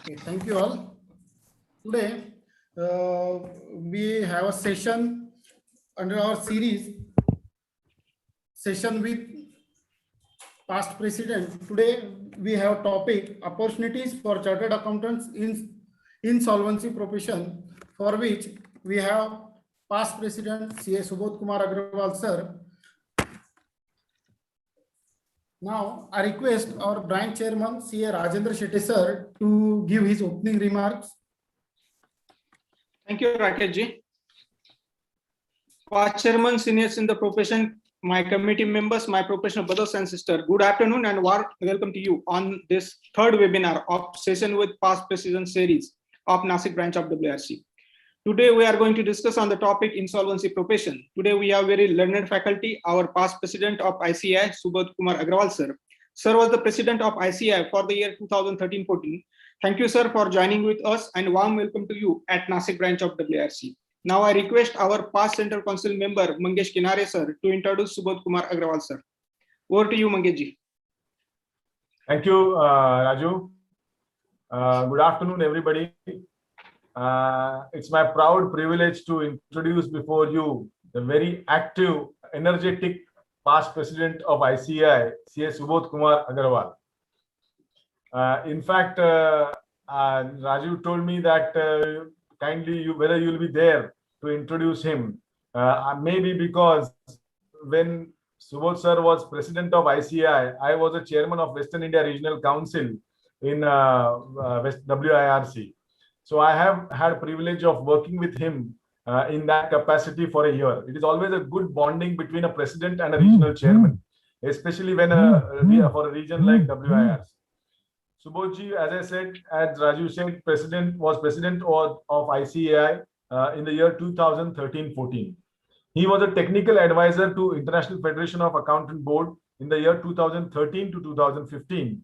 Okay, thank you all. Today, we have a session under our series, session with past president. Today, we have topic opportunities for chartered accountants in insolvency profession, for which we have past president CA Subodh Kumar Agrawal sir. Now, I request our branch chairman CA Rajendra Shete sir to give his opening remarks. Thank you, Rakesh ji. Past chairman, seniors in the profession, my committee members, my professional brothers and sisters, good afternoon and warm welcome to you on this third webinar of session with past president series of Nashik branch of WRC. Today we are going to discuss on the topic insolvency profession. Today we have very learned faculty, our past president of ICAI, Subodh Kumar Agrawal sir. Sir was the president of ICAI for the year 2013-14. Thank you, sir, for joining with us and warm welcome to you at Nashik branch of WRC. Now I request our past Central Council member Mangesh Kinare sir to introduce Subodh Kumar Agrawal sir. Over to you, Mangesh ji. Thank you, Raju. Good afternoon, everybody. It's my proud privilege to introduce before you the very active, energetic past president of ICAI, CA Subodh Kumar Agrawal. In fact, Raju told me that kindly whether you'll be there to introduce him. Maybe because when Subodh sir was president of ICAI, I was a chairman of Western India Regional Council in WIRC. So I have had privilege of working with him in that capacity for a year. It is always a good bonding between a president and a regional chairman, especially when for a region like WIRC. Subodh, as I said, as Raju said, was president of ICAI in the year 2013-14. He was a technical advisor to International Federation of Accountant Board in the year 2013 to 2015.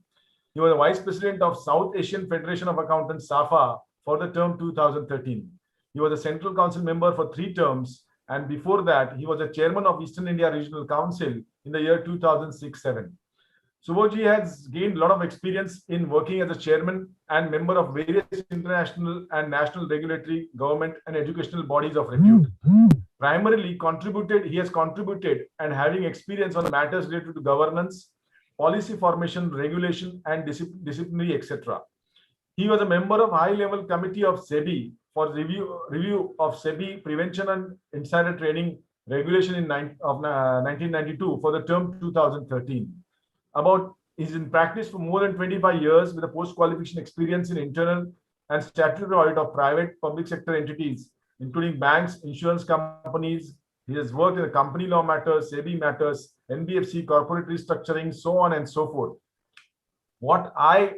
He was a vice president of South Asian Federation of Accountants, SAFA, for the term 2013. He was a Central Council member for 3 terms, and before that, he was a chairman of Eastern India Regional Council in the year 2006-07. Subodh has gained a lot of experience in working as a chairman and member of various international and national regulatory, government, and educational bodies of repute. Primarily, he has contributed and having experience on matters related to governance, policy formation, regulation, and disciplinary, etc. He was a member of high-level committee of SEBI for review of SEBI prevention and insider trading regulation in 1992 for the term 2013. He's in practice for more than 25 years with a post-qualification experience in internal and statutory audit of private public sector entities, including banks, insurance companies. He has worked in the company law matters, SEBI matters, NBFC, corporate restructuring, so on and so forth. What I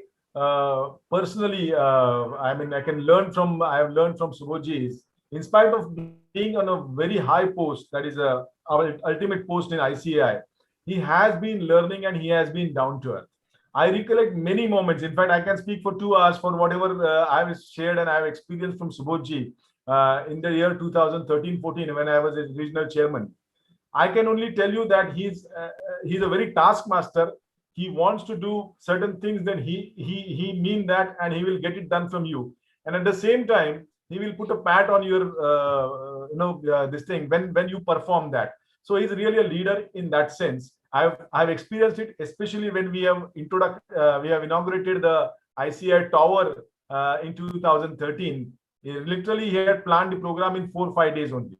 personally, I have learned from Subodh is, in spite of being on a very high post, that is our ultimate post in ICAI, he has been learning and he has been down to earth. I recollect many moments. In fact, I can speak for 2 hours for whatever I have shared and I have experienced from Subodh in the year 2013-14 when I was a regional chairman. I can only tell you that he's a very taskmaster. He wants to do certain things, then he mean that, and he will get it done from you. And at the same time, he will put a pat on your this thing when you perform that. So he's really a leader in that sense. I've experienced it, especially when we have inaugurated the ICAI tower in 2013. Literally, he had planned the program in 4 or 5 days only.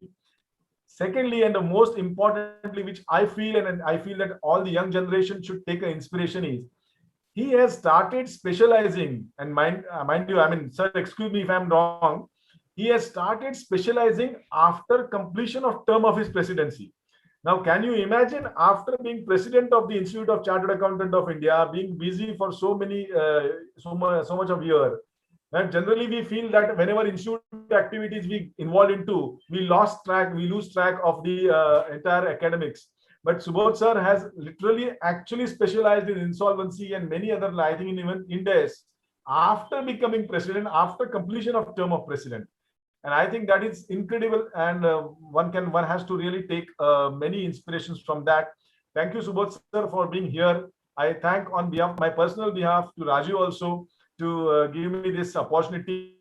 Secondly, and the most importantly, which I feel, and I feel that all the young generation should take an inspiration, is he has started specializing. And mind you, sir, excuse me if I'm wrong. He has started specializing after completion of term of his presidency. Now, can you imagine after being president of the Institute of Chartered Accountant of India, being busy for so much of year, and generally we feel that whenever institute activities we involve into, we lose track of the entire academics. But Subodh sir has literally actually specialized in insolvency and many other, I think, in even Indes after becoming president, after completion of term of president. And I think that is incredible, and one has to really take many inspirations from that. Thank you, Subodh sir, for being here. I thank on behalf, my personal behalf, to Raju also to give me this opportunity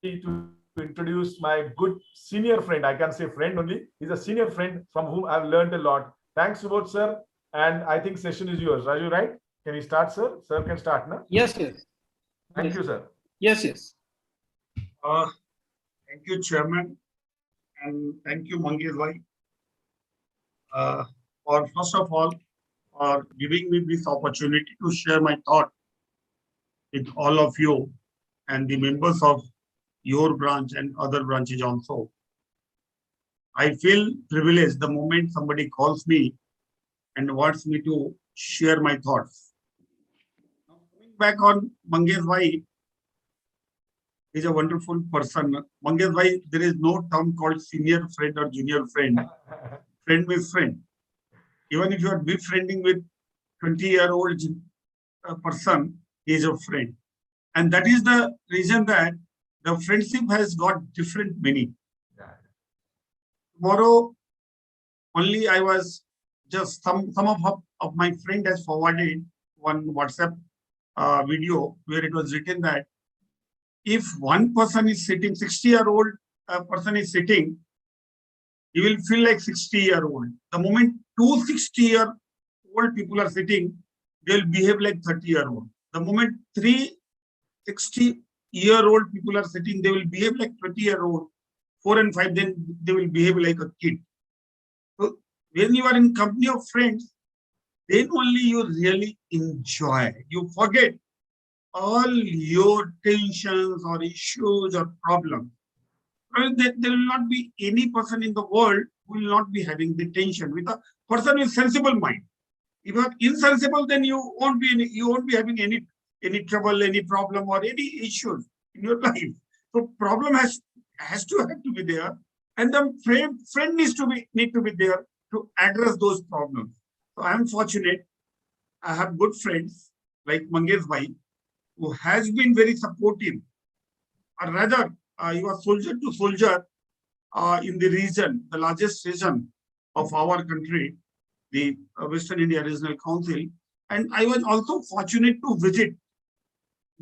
to introduce my good senior friend. I can say friend only. He's a senior friend from whom I've learned a lot. Thanks, Subodh sir. And I think session is yours. Raju, right? Can you start, sir? Sir can start now. Yes, yes. Thank you, sir. Yes, yes. Thank you, Chairman, and thank you, Mangesh bhai, for first of all, for giving me this opportunity to share my thought with all of you and the members of your branch and other branches also. I feel privileged the moment somebody calls me and wants me to share my thoughts. Now, coming back on Mangesh bhai, is a wonderful person. Mangesh bhai, there is no term called senior friend or junior friend. Friend means friend. Even if you are befriending with 20-year-old person, he is a friend. And that is the reason that the friendship has got different meaning. Tomorrow, only I was just some of my friend has forwarded one WhatsApp video where it was written that if one person is sitting, 60-year-old person is sitting, he will feel like 60-year-old. The moment two 60-year-old people are sitting, they will behave like 30-year-old. The moment three 60-year-old people are sitting, they will behave like 20-year-old. 4 and 5, then they will behave like a kid. So when you are in company of friends, then only you really enjoy. You forget all your tensions or issues or problems. There will not be any person in the world who will not be having the tension with a person with sensible mind. If you are insensible, then you won't be having any trouble, any problem, or any issues in your life. So problem has to be there, and the friend needs to be there to address those problems. So I am fortunate. I have good friends like Mangesh bhai, who has been very supportive, or rather, you are soldier to soldier in the region, the largest region of our country, the Western India Regional Council. And I was also fortunate to visit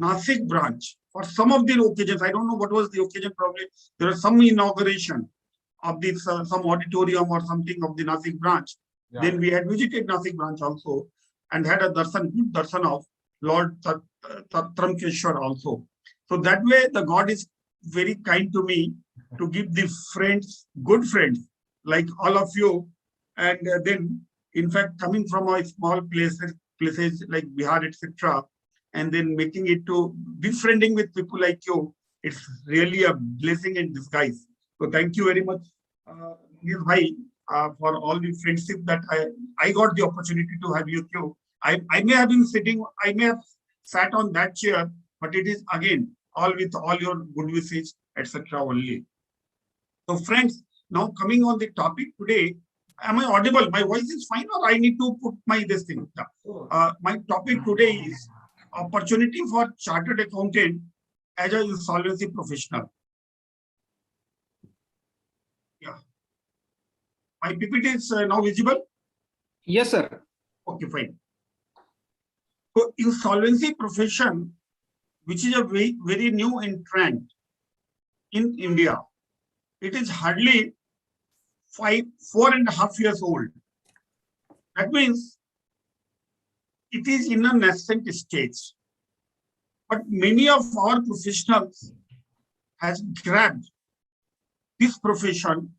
Nasik branch for some of the occasions. I don't know what was the occasion, probably there was some inauguration of this, some auditorium or something of the Nasik branch. Yeah. Then we had visited Nasik branch also and had a good darshan of Lord Tramkeshwar also. So that way the God is very kind to me to give the friends, good friends like all of you. And then in fact coming from a small places like Bihar, etc., and then making it to befriending with people like you, it's really a blessing in disguise. So thank you very much, bhai, for all the friendship that I got the opportunity to have with you. I may have been sitting, I may have sat on that chair, but it is again all with all your good wishes, etc. only. So friends, now coming on the topic today, am I audible? My voice is fine, or I need to put this thing? My topic today is opportunity for chartered accountant as an insolvency professional. Yeah. My PPT is now visible? Yes, sir. Okay, fine. So insolvency profession, which is a very new entrant in India, it is hardly 4.5 years old. That means it is in a nascent stage. But many of our professionals has grabbed this profession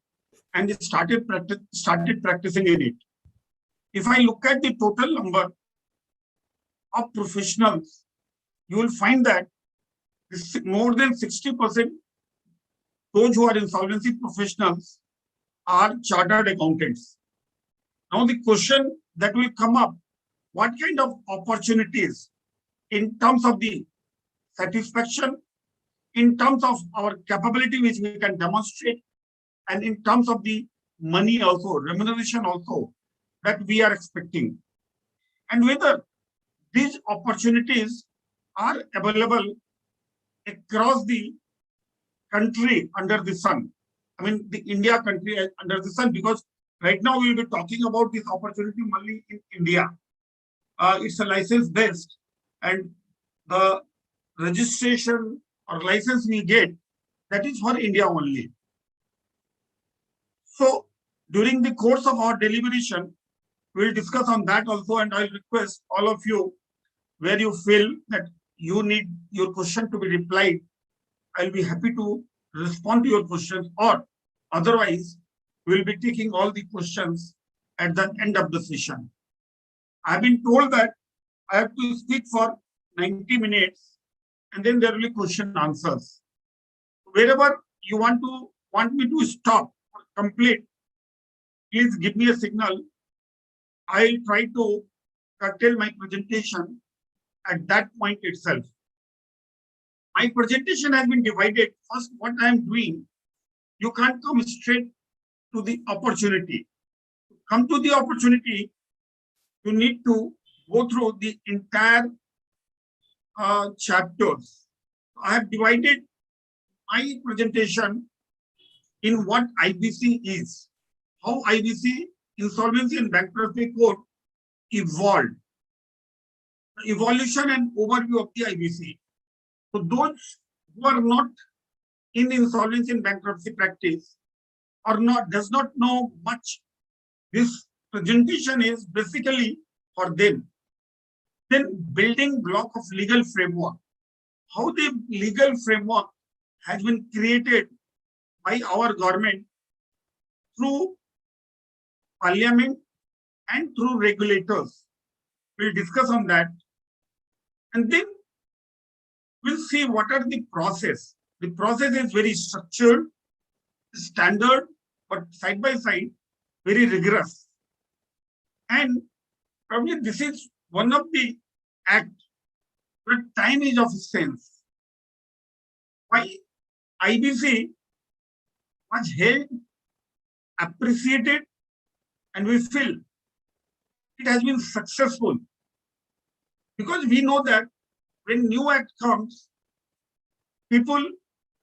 and started practicing in it. If I look at the total number of professionals, you will find that more than 60%, those who are insolvency professionals, are chartered accountants. Now the question that will come up, what kind of opportunities in terms of the satisfaction, in terms of our capability which we can demonstrate, and in terms of the money also, remuneration also, that we are expecting. And whether these opportunities are available across the country under the sun. I mean, the India country under the sun, because right now we will be talking about this opportunity only in India. It's a license based, and the registration or license we get, that is for India only. So during the course of our deliberation, we'll discuss on that also, and I'll request all of you, where you feel that you need your question to be replied, I'll be happy to respond to your questions, or otherwise we'll be taking all the questions at the end of the session. I've been told that I have to speak for 90 minutes and then there will be question answers. Wherever you want me to stop or complete, please give me a signal. I'll try to curtail my presentation at that point itself. My presentation has been divided. First, what I am doing, you can't come straight to the opportunity. To come to the opportunity, you need to go through the entire chapters. I have divided my presentation in what IBC is, how IBC, Insolvency and Bankruptcy Code, evolved, evolution and overview of the IBC. So those who are not in insolvency and bankruptcy practice or does not know much, this presentation is basically for them. Then building block of legal framework, how the legal framework has been created by our government through parliament and through regulators. We'll discuss on that. And then we'll see what are the process. The process is very structured, standard, but side by side, very rigorous. And probably this is one of the acts where time is of essence. Why IBC was held, appreciated, and we feel it has been successful. Because we know that when new act comes, people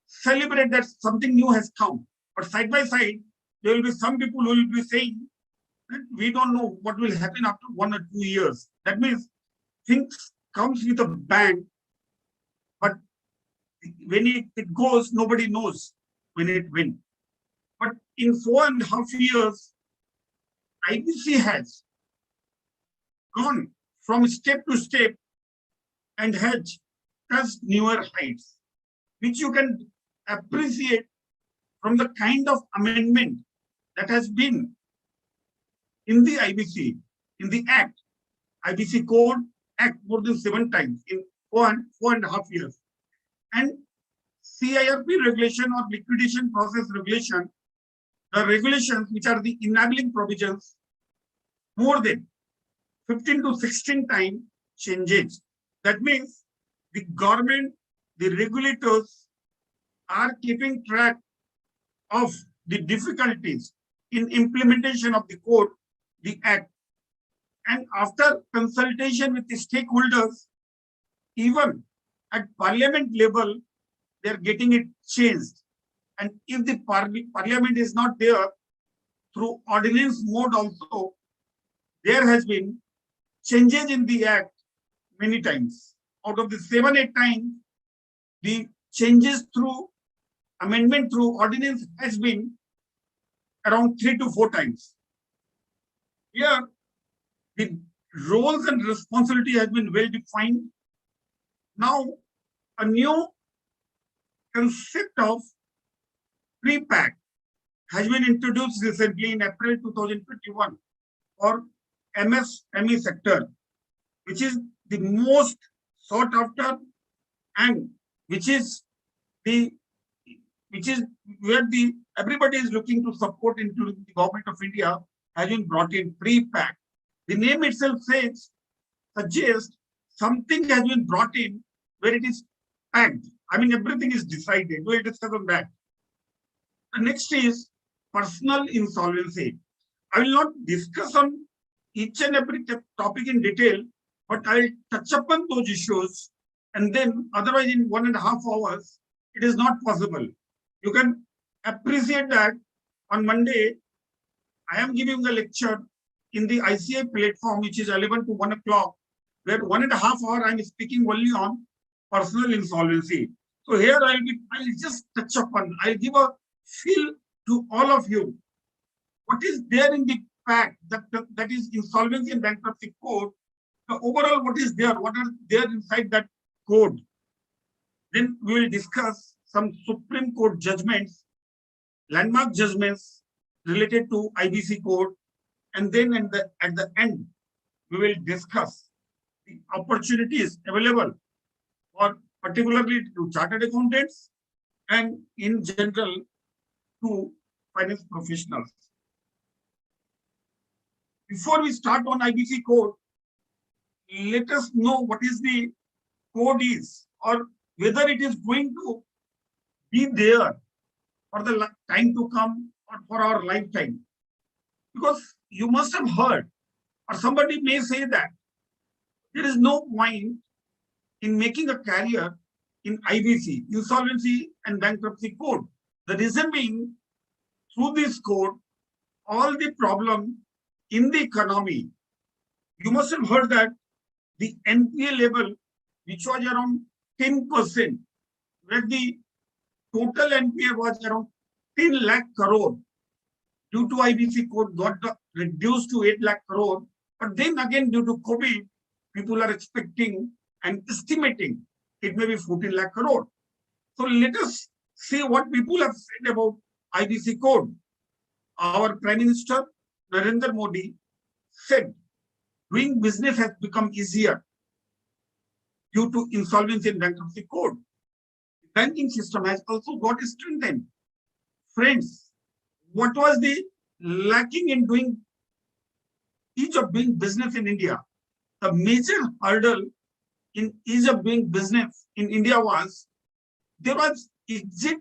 celebrate that something new has come. But side by side, there will be some people who will be saying that we don't know what will happen after 1 or 2 years. That means things comes with a bang, but when it goes, nobody knows when it went. But in 4.5 years, IBC has gone from step to step and has touched newer heights, which you can appreciate from the kind of amendment that has been in the IBC, in the Act, IBC Code Act more than 7 times in 4.5 years. And CIRP regulation or liquidation process regulation, the regulations which are the enabling provisions, more than 15 to 16 times changes. That means the government, the regulators are keeping track of the difficulties in implementation of the code, the act. And after consultation with the stakeholders, even at parliament level, they're getting it changed. And if the parliament is not there, through ordinance mode also, there has been changes in the act many times. Out of the 7-8 times, the changes through amendment through ordinance has been around 3 to 4 times. Here, the roles and responsibility has been well defined. Now, a new concept of pre-pack has been introduced recently in April 2021 for MSME sector, which is the most sought after and which is where everybody is looking to support into the government of India has been brought in pre-packed. The name itself suggests something has been brought in where it is packed. I mean, everything is decided. We'll discuss on that. The next is personal insolvency. I will not discuss on each and every topic in detail, but I'll touch upon those issues, and then otherwise in 1.5 hours, it is not possible. You can appreciate that on Monday, I am giving a lecture in the ICAI platform, which is 11 to 1 o'clock, where 1.5 hours I am speaking only on personal insolvency. So here I'll just touch upon, I'll give a feel to all of you. What is there in the fact that is Insolvency and Bankruptcy Code? The overall, what is there? What are there inside that code? Then we will discuss some Supreme Court judgments, landmark judgments related to IBC code, and then at the end, we will discuss the opportunities available for particularly to chartered accountants and in general to finance professionals. Before we start on IBC code, let us know what is the code is, or whether it is going to be there for the time to come or for our lifetime. Because you must have heard, or somebody may say that there is no point in making a career in IBC, Insolvency and Bankruptcy Code. The reason being, through this code, all the problem in the economy, you must have heard that the NPA level, which was around 10%, where the total NPA was around 10 lakh crore, due to IBC code got reduced to 8 lakh crore. But then again, due to COVID, people are expecting and estimating it may be 14 lakh crore. So let us see what people have said about IBC code. Our Prime Minister, Narendra Modi, said doing business has become easier due to Insolvency and Bankruptcy Code. The banking system has also got strengthened. Friends, what was the lacking in doing ease of doing business in India? The major hurdle in ease of doing business in India was there was exit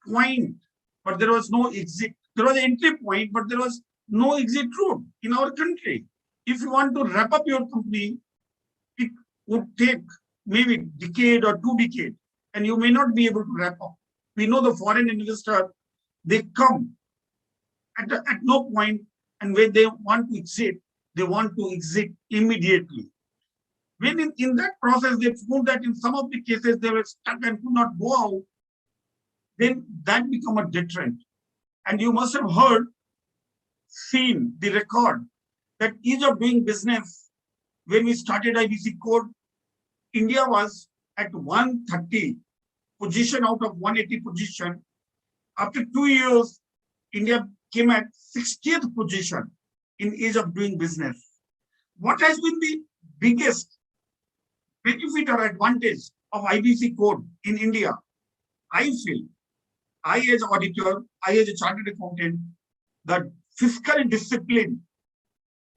point, but there was no exit. There was an entry point, but there was no exit route in our country. If you want to wrap up your company, it would take maybe a decade or 2 decades, and you may not be able to wrap up. We know the foreign investor, they come at no point, and when they want to exit, they want to exit immediately. When in that process, they found that in some of the cases, they were stuck and could not go out, then that become a deterrent. And you must have heard, seen the record that ease of doing business, when we started IBC code, India was at 130 position out of 180 position. After 2 years, India came at 60th position in ease of doing business. What has been the biggest benefit or advantage of IBC code in India? I feel, I as auditor, I as a chartered accountant, the fiscal discipline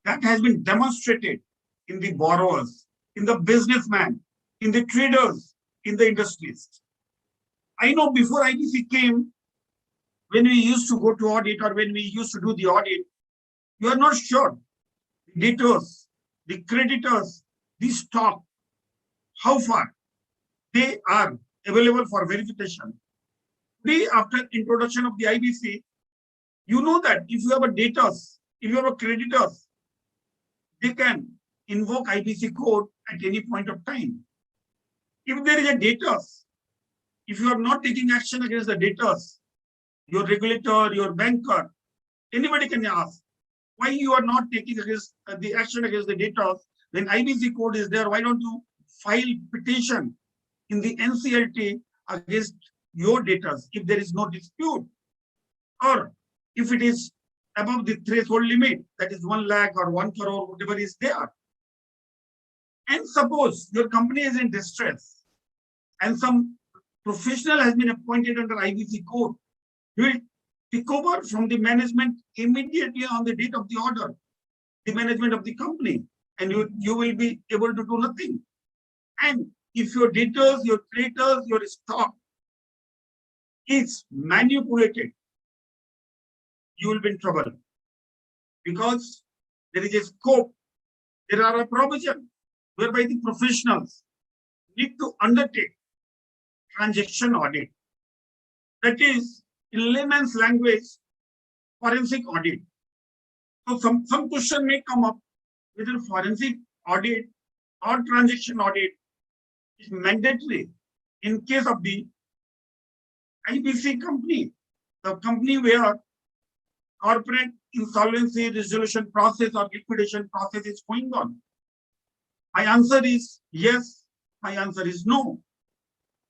that has been demonstrated in the borrowers, in the businessmen, in the traders, in the industries. I know before IBC came, when we used to go to audit or when we used to do the audit, you are not sure. The debtors, the creditors, the stock, how far they are available for verification. Today, after introduction of the IBC, you know that if you have a debtors, if you have a creditors, they can invoke IBC code at any point of time. If there is a debtors, if you are not taking action against the debtors, your regulator, your banker, anybody can ask why you are not taking against the action against the debtors when IBC code is there. Why don't you file petition in the NCLT against your debtors if there is no dispute, or if it is above the threshold limit, that is 1 lakh or 1 crore, whatever is there. And suppose your company is in distress and some professional has been appointed under IBC code, he will took over from the management immediately on the date of the order, the management of the company, and you will be able to do nothing. And if your debtors, your creditors, your stock is manipulated, you will be in trouble, because there is a scope, there are a provision whereby the professionals need to undertake transaction audit. That is, in layman's language, forensic audit. So some question may come up whether forensic audit or transaction audit is mandatory in case of the IBC company, the company where corporate insolvency resolution process or liquidation process is going on. My answer is yes, my answer is no.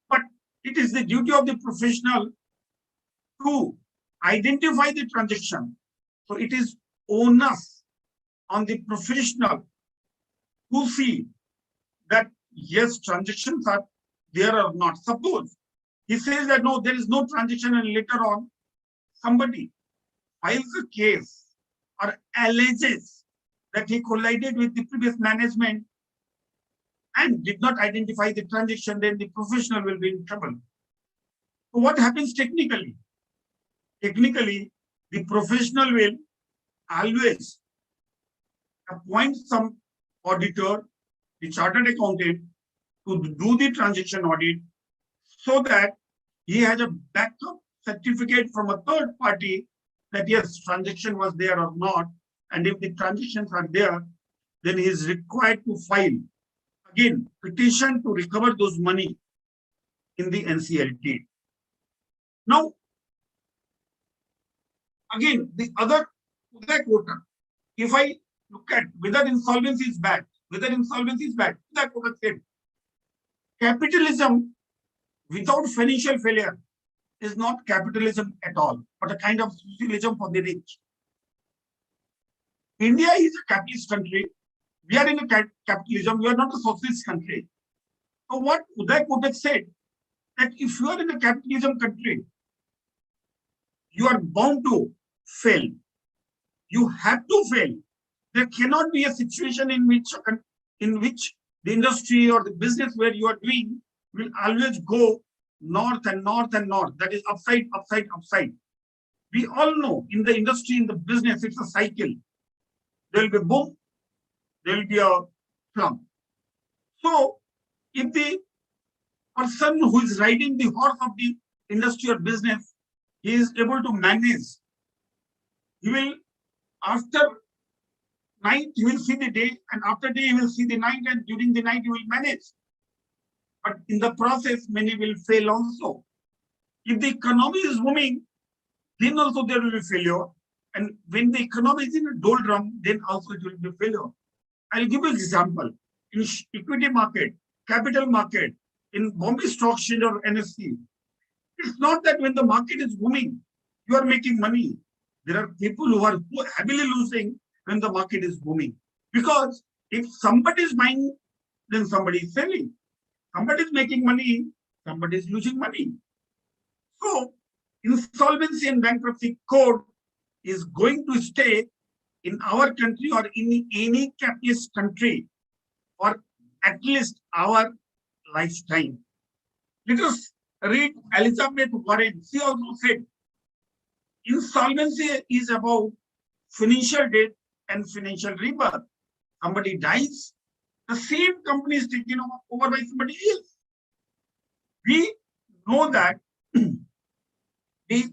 But it is the duty of the professional to identify the transaction. So it is onus on the professional to see that yes, transactions are there or not. Suppose he says that no, there is no transaction, and later on somebody files a case or alleges that he collided with the previous management and did not identify the transaction, then the professional will be in trouble. So what happens technically? Technically, the professional will always appoint some auditor, the chartered accountant, to do the transaction audit, so that he has a backup certificate from a third party that yes, transaction was there or not. And if the transactions are there, then he is required to file again petition to recover those money in the NCLT. Now, again, the other quota, if I look at whether insolvency is bad, that quota said, capitalism without financial failure is not capitalism at all, but a kind of socialism for the rich. India is a capitalist country. We are in a capitalism. We are not a socialist country. So what Uday Kotak said, that if you are in a capitalism country, you are bound to fail. You have to fail. There cannot be a situation in which the industry or the business where you are doing will always go north and north and north. That is upside, upside, upside. We all know in the industry, in the business, it's a cycle. There will be boom, there will be a slump. So if the person who is riding the horse of the industry or business, he is able to manage, he will, after night, he will see the day, and after day, he will see the night, and during the night, he will manage. But in the process, many will fail also. If the economy is booming, then also there will be failure. And when the economy is in a doldrum, then also it will be failure. I'll give you an example. In equity market, capital market, in Bombay Stock Exchange or NSE, it's not that when the market is booming, you are making money. There are people who are heavily losing when the market is booming. Because if somebody is buying, then somebody is selling. Somebody is making money, somebody is losing money. So, insolvency and bankruptcy code is going to stay in our country or in any capitalist country for at least our lifetime. Let us read Elizabeth Warren. She also said, insolvency is about financial debt and financial rebirth. Somebody dies, the same company is taken over by somebody else. We know that the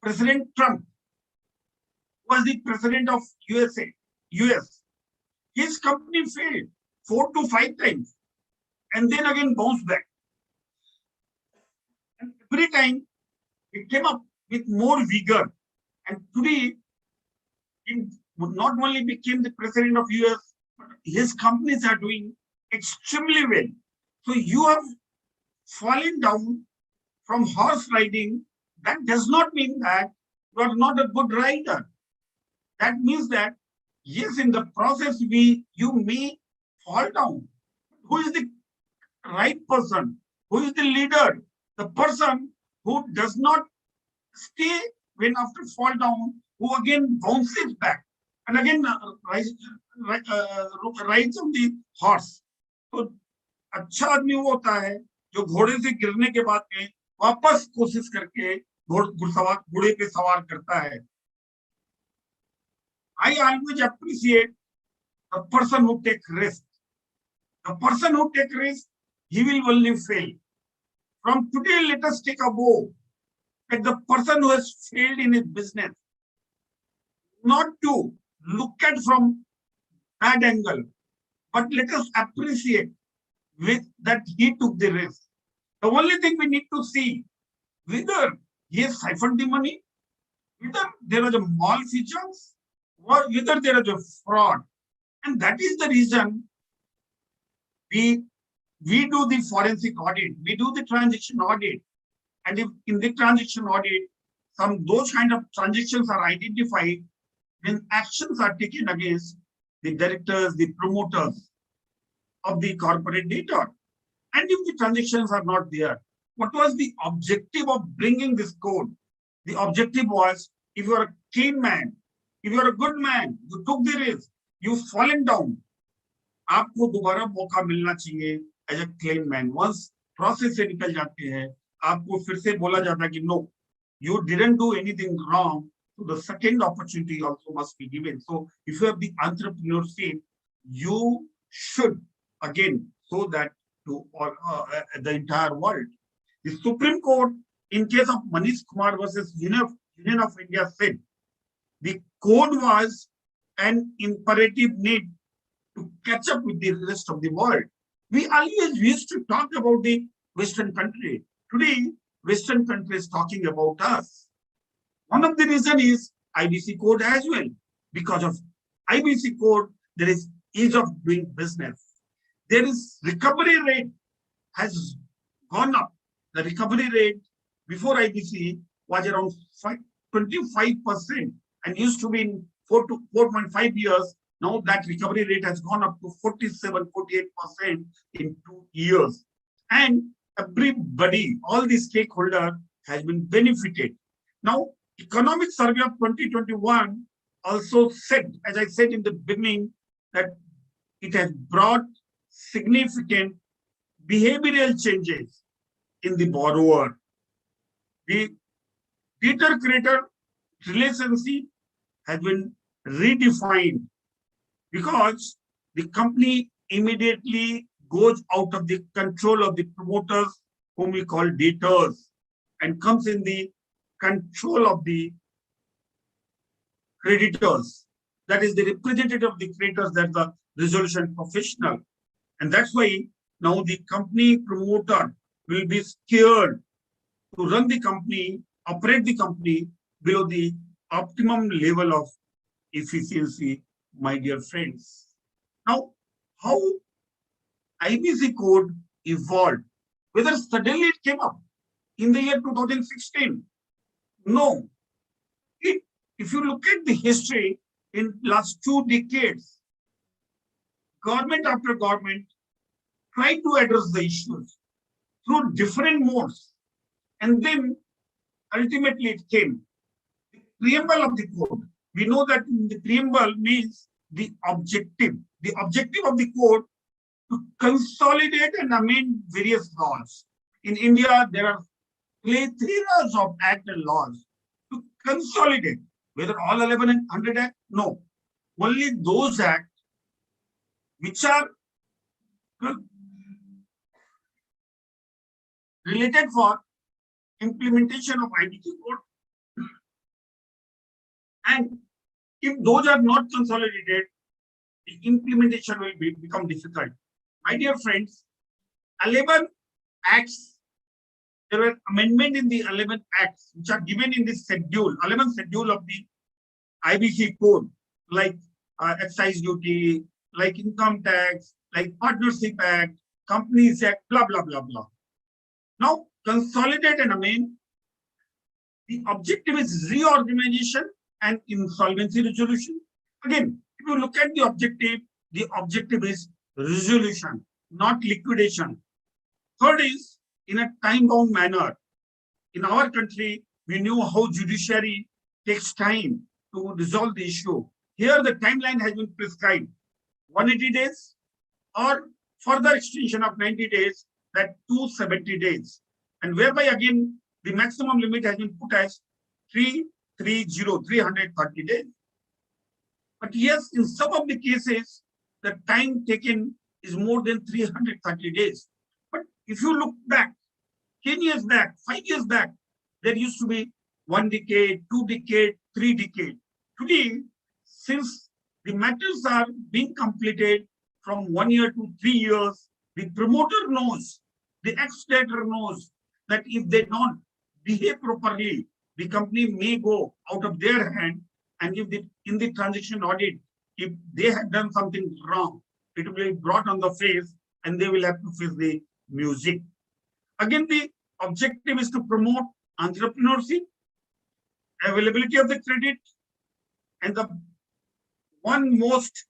President Trump was the president of US. His company failed 4 to 5 times and then again bounced back. And every time it came up with more vigor. And today, he not only became the president of US, but his companies are doing extremely well. So you have fallen down from horse riding. That does not mean that you are not a good rider. That means that, yes, in the process, you may fall down. Who is the right person? Who is the leader? The person who does not stay when after fall down, who again bounces back and again rides on the horse. तो अच्छा आदमी वो होता है जो घोड़े से गिरने के बाद में वापस कोशिश करके घोड़े पे सवार करता है. I always appreciate the person who take risk. The person who take risk, he will only fail. From today, let us take a vow that the person who has failed in his business, not to look at from that angle, but let us appreciate with that he took the risk. The only thing we need to see whether he has siphoned the money, whether there was a malfeasance, or whether there is a fraud. And that is the reason we do the forensic audit, we do the transaction audit. And if in the transaction audit, those kind of transactions are identified, then actions are taken against the directors, the promoters of the corporate debtor. And if the transactions are not there, what was the objective of bringing this code? The objective was, if you are a clean man, if you are a good man, you took the risk, you've fallen down, आपको दोबारा मौका मिलना चाहिए as a claim man. Once process से निकल जाते हैं, आपको फिर से बोला जाता है कि no, you didn't do anything wrong. So the second opportunity also must be given. So if you have the entrepreneurship, you should again show that to all, the entire world. The Supreme Court, in case of Manish Kumar versus Union of India, said the code was an imperative need to catch up with the rest of the world. We always used to talk about the Western country. Today, Western country is talking about us. One of the reasons is IBC code as well. Because of IBC code, there is ease of doing business. There is recovery rate has gone up. The recovery rate before IBC was around 25% and used to be in 4 to 4.5 years. Now that recovery rate has gone up to 47, 48% in 2 years. And everybody, all the stakeholders has been benefited. Now, Economic Survey of 2021 also said, as I said in the beginning, that it has brought significant behavioral changes in the borrower. The debtor-creditor relationship has been redefined because the company immediately goes out of the control of the promoters, whom we call debtors, and comes in the control of the creditors. That is the representative of the creditors, that's the resolution professional. And that's why now the company promoter will be scared to run the company, operate the company below the optimum level of efficiency, my dear friends. Now, how IBC code evolved, whether suddenly it came up in the year 2016, no. If you look at the history in last 2 decades, government after government tried to address the issues through different modes. And then ultimately it came. The preamble of the code. We know that the preamble means the objective. The objective of the code to consolidate and amend various laws. In India, there are plethora of act and laws to consolidate. Whether all 11 and 100 Act? No. Only those acts which are related for implementation of IBC code. And if those are not consolidated, the implementation will become difficult. My dear friends, 11 acts, there were amendments in the 11 acts which are given in this schedule, 11th schedule of the IBC code, like excise duty, like income tax, like partnership act, companies act, blah, blah, blah, blah. Now, consolidate and amend. The objective is reorganization and insolvency resolution. Again, if you look at the objective is resolution, not liquidation. Third is in a time-bound manner. In our country, We knew how judiciary takes time to resolve the issue. Here the timeline has been prescribed, 180 days or further extension of 90 days, that 270 days. And whereby again, the maximum limit has been put as 330 days. But yes, in some of the cases, the time taken is more than 330 days. But if you look back, 10 years back, 5 years back, there used to be 1 decade, 2 decade, 3 decade. Today, since the matters are being completed from 1 year to 3 years, the promoter knows, the ex-debtor knows that if they don't behave properly, the company may go out of their hand, and if in the transaction audit, if they had done something wrong, it will be brought on the face and they will have to face the music. Again, the objective is to promote entrepreneurship, availability of the credit, and the one most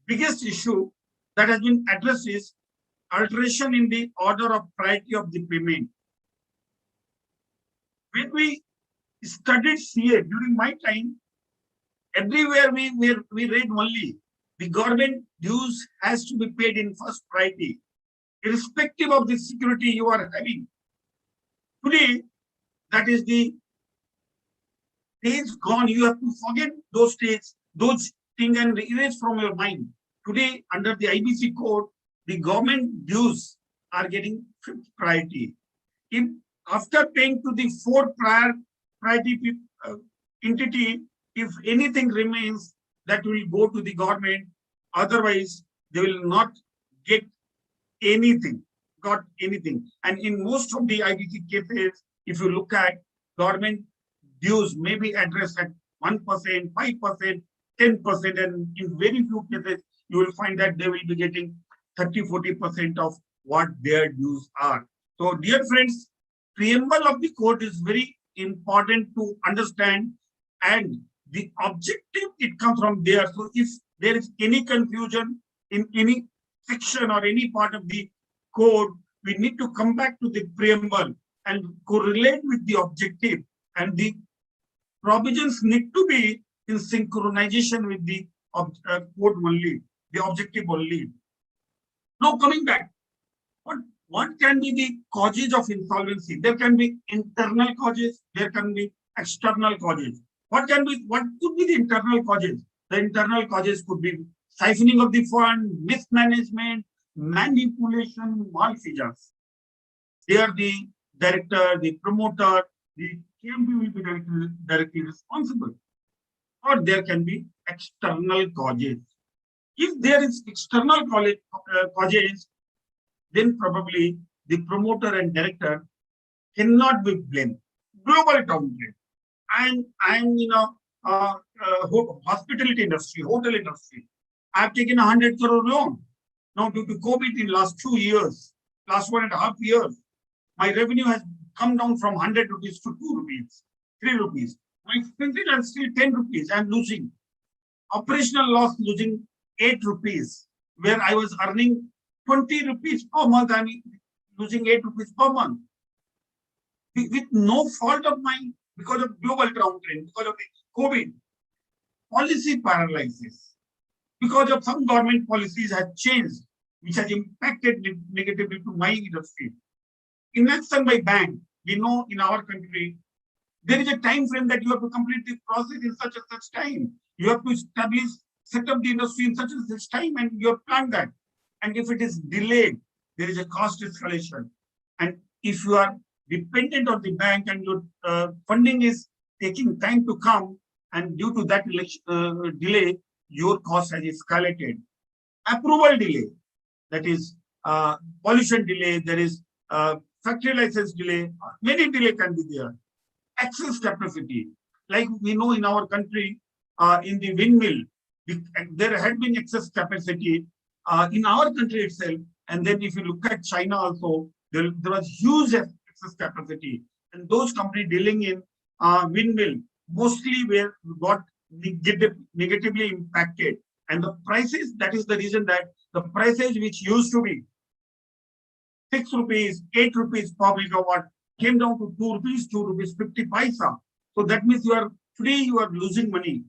biggest issue that has been addressed is alteration in the order of priority of the payment. When we studied CA during my time, everywhere we read only the government dues has to be paid in first priority, irrespective of the security you are having. Today, that is the days gone. You have to forget those days, those things, and erase from your mind. Today, under the IBC code, the government dues are getting fifth priority. If after paying to the fourth priority entity, if anything remains, that will go to the government. Otherwise, they will not get anything. And in most of the IBC cases, if you look at government dues, may be addressed at 1%, 5%, 10%, and in very few cases, you will find that they will be getting 30-40% of what their dues are. So, dear friends, preamble of the code is very important to understand, and the objective, it comes from there. So if there is any confusion in any section or any part of the code, we need to come back to the preamble and correlate with the objective, and the provisions need to be in synchronization with the code only, the objective only. Now coming back, what can be the causes of insolvency? There can be internal causes, there can be external causes. What could be the internal causes? The internal causes could be siphoning of the fund, mismanagement, manipulation, malfeasance. There the director, the promoter, the KMP will be directly responsible. Or there can be external causes. If there is external causes, then probably the promoter and director cannot be blamed. Global downgrade. I'm in a hospitality industry, hotel industry. I've taken 100 crore loan. Now due to COVID in last 2 years, last 1.5 years, my revenue has come down from 100 rupees to 2 rupees, 3 rupees. My expenses are still 10 rupees. I'm losing. Operational loss, losing 8 rupees, where I was earning 20 rupees per month. I'm losing 8 rupees per month. With no fault of mine, because of global downtrend, because of the COVID, policy paralysis, because of some government policies have changed, which has impacted negatively to my industry. Investment by bank, we know in our country, there is a time frame that you have to complete the process in such and such time. You have to establish, set up the industry in such and such time, and you have planned that. And if it is delayed, there is a cost escalation. And if you are dependent on the bank and your funding is taking time to come, and due to that delay, your cost has escalated. Approval delay, that is pollution delay, there is factory license delay, many delay can be there. Access capacity, like we know in our country, in the windmill, there had been excess capacity in our country itself. And then if you look at China also, there was huge excess capacity. And those companies dealing in windmill mostly got negatively impacted. And the prices, that is the reason that the prices which used to be 6 rupees, 8 rupees per megawatt came down to 2 rupees, 2 rupees 50 paisa. So that means you are losing money.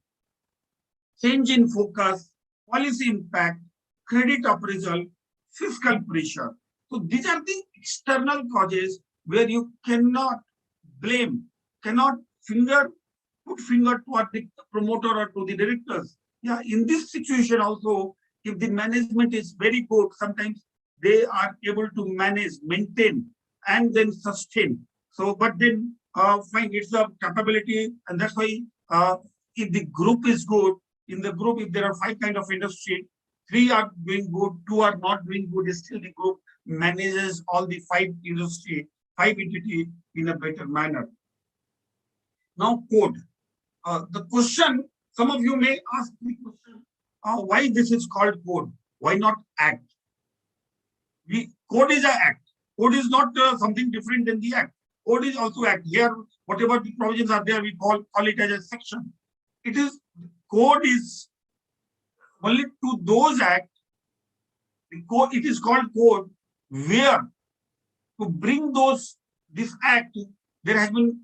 Change in focus, policy impact, credit appraisal, fiscal pressure. So these are the external causes where you cannot blame, cannot put finger toward the promoter or to the directors. Yeah, in this situation also, if the management is very good, sometimes they are able to manage, maintain, and then sustain. So, but then fine, it's a capability, and that's why if the group is good, in the group, if there are 5 kind of industry, 3 are doing good, 2 are not doing good, still the group manages all the 5 industry, 5 entity in a better manner. Now, code. The question, some of you may ask the question, why this is called code? Why not act? Code is an act. Code is not something different than the act. Code is also act. Here, whatever the provisions are there, we call it as a section. Code is only to those acts. It is called code where to bring this act, there has been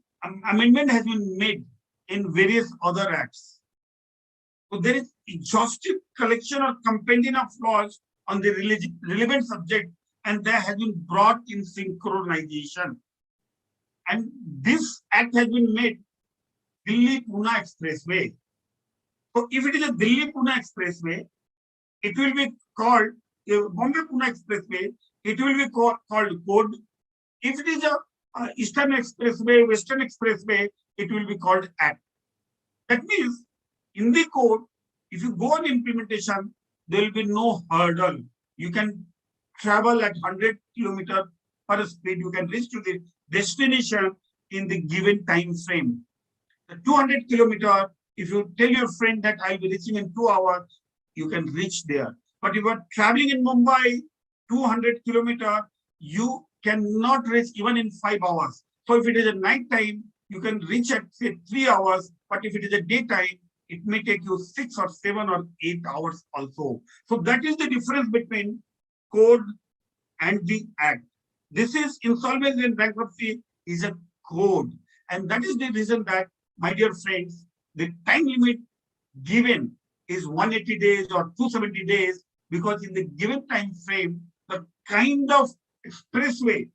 amendment has been made in various other acts. So there is exhaustive collection or compendium of laws on the relevant subject, and that has been brought in synchronization. And this act has been made Delhi-Pune Expressway. So if it is a Delhi-Pune Expressway, it will be called Bombay-Pune Expressway. It will be called code. If it is a Eastern Expressway, Western Expressway, it will be called act. That means in the code, if you go on implementation, there will be no hurdle. You can travel at 100 kilometers per speed. You can reach to the destination in the given time frame. The 200 kilometers, if you tell your friend that I'll be reaching in 2 hours, you can reach there. But if you are traveling in Mumbai, 200 kilometers, you cannot reach even in 5 hours. So if it is a night time, you can reach at say 3 hours. But if it is a daytime, it may take you 6 or 7 or 8 hours also. So that is the difference between code and the act. This is insolvency and bankruptcy is a code. And that is the reason that, my dear friends, the time limit given is 180 days or 270 days, because in the given time frame, the kind of expressway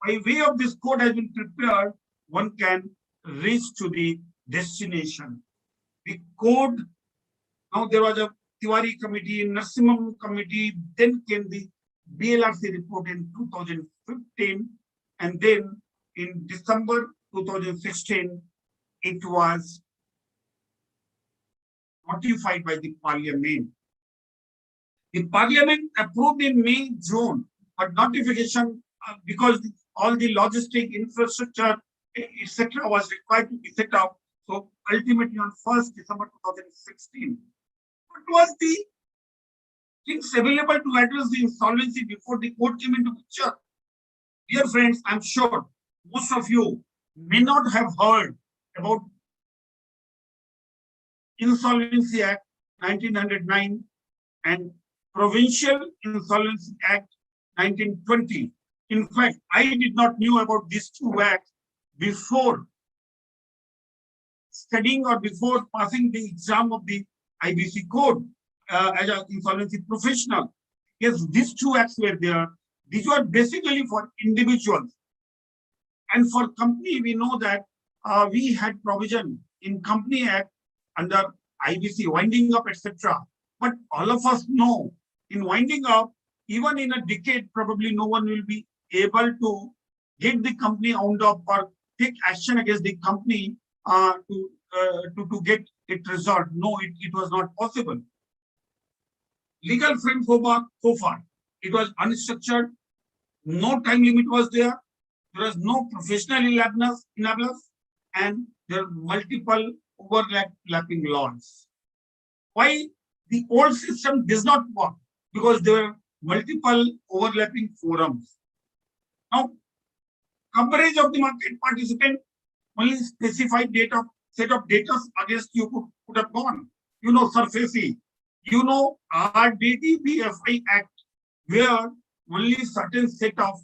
by way of this code has been prepared, one can reach to the destination. The code, now there was a Tiwari committee, Narsimham committee, then came the BLRC report in 2015, and then in December 2016, it was notified by the parliament. The parliament approved in May, June, but notification because all the logistic infrastructure, etc., was required to be set up. So ultimately on 1st December 2016, what was the things available to address the insolvency before the code came into picture? Dear friends, I'm sure most of you may not have heard about Insolvency Act 1909 and Provincial Insolvency Act 1920. In fact, I did not know about these 2 acts before studying or before passing the exam of the IBC code as an insolvency professional. Yes, these 2 acts were there. These were basically for individuals. And for company, we know that we had provision in Company Act under IBC, winding up, etc. But all of us know in winding up, even in a decade, probably no one will be able to get the company wound up or take action against the company to get it resolved. No, it was not possible. Legal frame so far, it was unstructured. No time limit was there. There was no professional enablers, and there are multiple overlapping laws. Why the old system does not work? Because there are multiple overlapping forums. Now, coverage of the market participant, only specified set of data against you could have gone. You know, SURFACE, you know, RDDBFI Act, where only certain set of